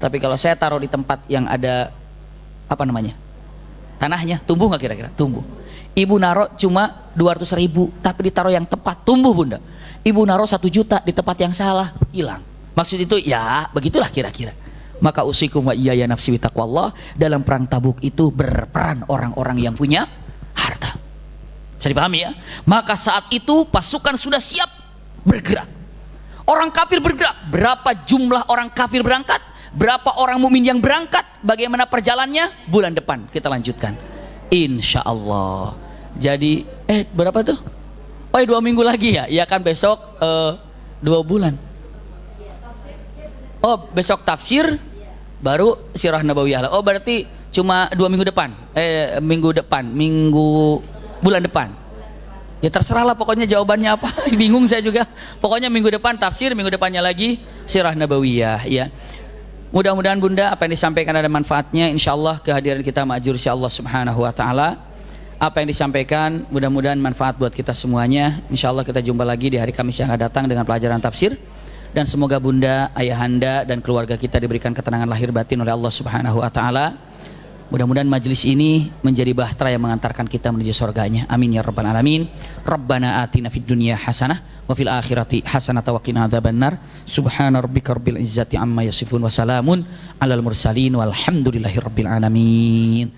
Tapi kalau saya taruh di tempat yang ada apa namanya, tanahnya, tumbuh nggak kira-kira? Tumbuh. Ibu naruh cuma 200.000, tapi ditaruh yang tepat, tumbuh bunda. Ibu naruh 1 juta di tempat yang salah, hilang. Maksud itu ya begitulah kira-kira. Maka usikum wa iyaya nafsi bitaqwallah, dalam perang Tabuk itu berperan orang-orang yang punya harta. Bisa dipahami ya? Maka saat itu pasukan sudah siap bergerak. Orang kafir bergerak. Berapa jumlah orang kafir berangkat? Berapa orang mukmin yang berangkat? Bagaimana perjalannya? Bulan depan kita lanjutkan, insya Allah. Jadi berapa tuh? Oh 2 minggu lagi ya? Ya kan besok 2 bulan. Oh besok tafsir, baru sirah nabawiyah. Oh berarti cuma 2 minggu depan. Bulan depan. Ya terserah lah pokoknya jawabannya apa. Bingung saya juga. Pokoknya minggu depan tafsir, minggu depannya lagi sirah nabawiyah ya. Mudah-mudahan bunda apa yang disampaikan ada manfaatnya. Insya Allah kehadiran kita ma'ajur insya Allah subhanahu wa ta'ala. Apa yang disampaikan mudah-mudahan manfaat buat kita semuanya. Insya Allah kita jumpa lagi di hari Kamis yang akan datang dengan pelajaran tafsir. Dan semoga bunda, ayahanda dan keluarga kita diberikan ketenangan lahir batin oleh Allah subhanahu wa ta'ala. Mudah-mudahan majelis ini menjadi bahtera yang mengantarkan kita menuju surganya. Amin ya rabbal alamin. Rabbana atina fid dunya hasanah wa fil akhirati hasanah wa qina adzabannar. Subhana rabbika rabbil izzati amma yasifun wa salamun alal mursalin walhamdulillahi rabbil alamin.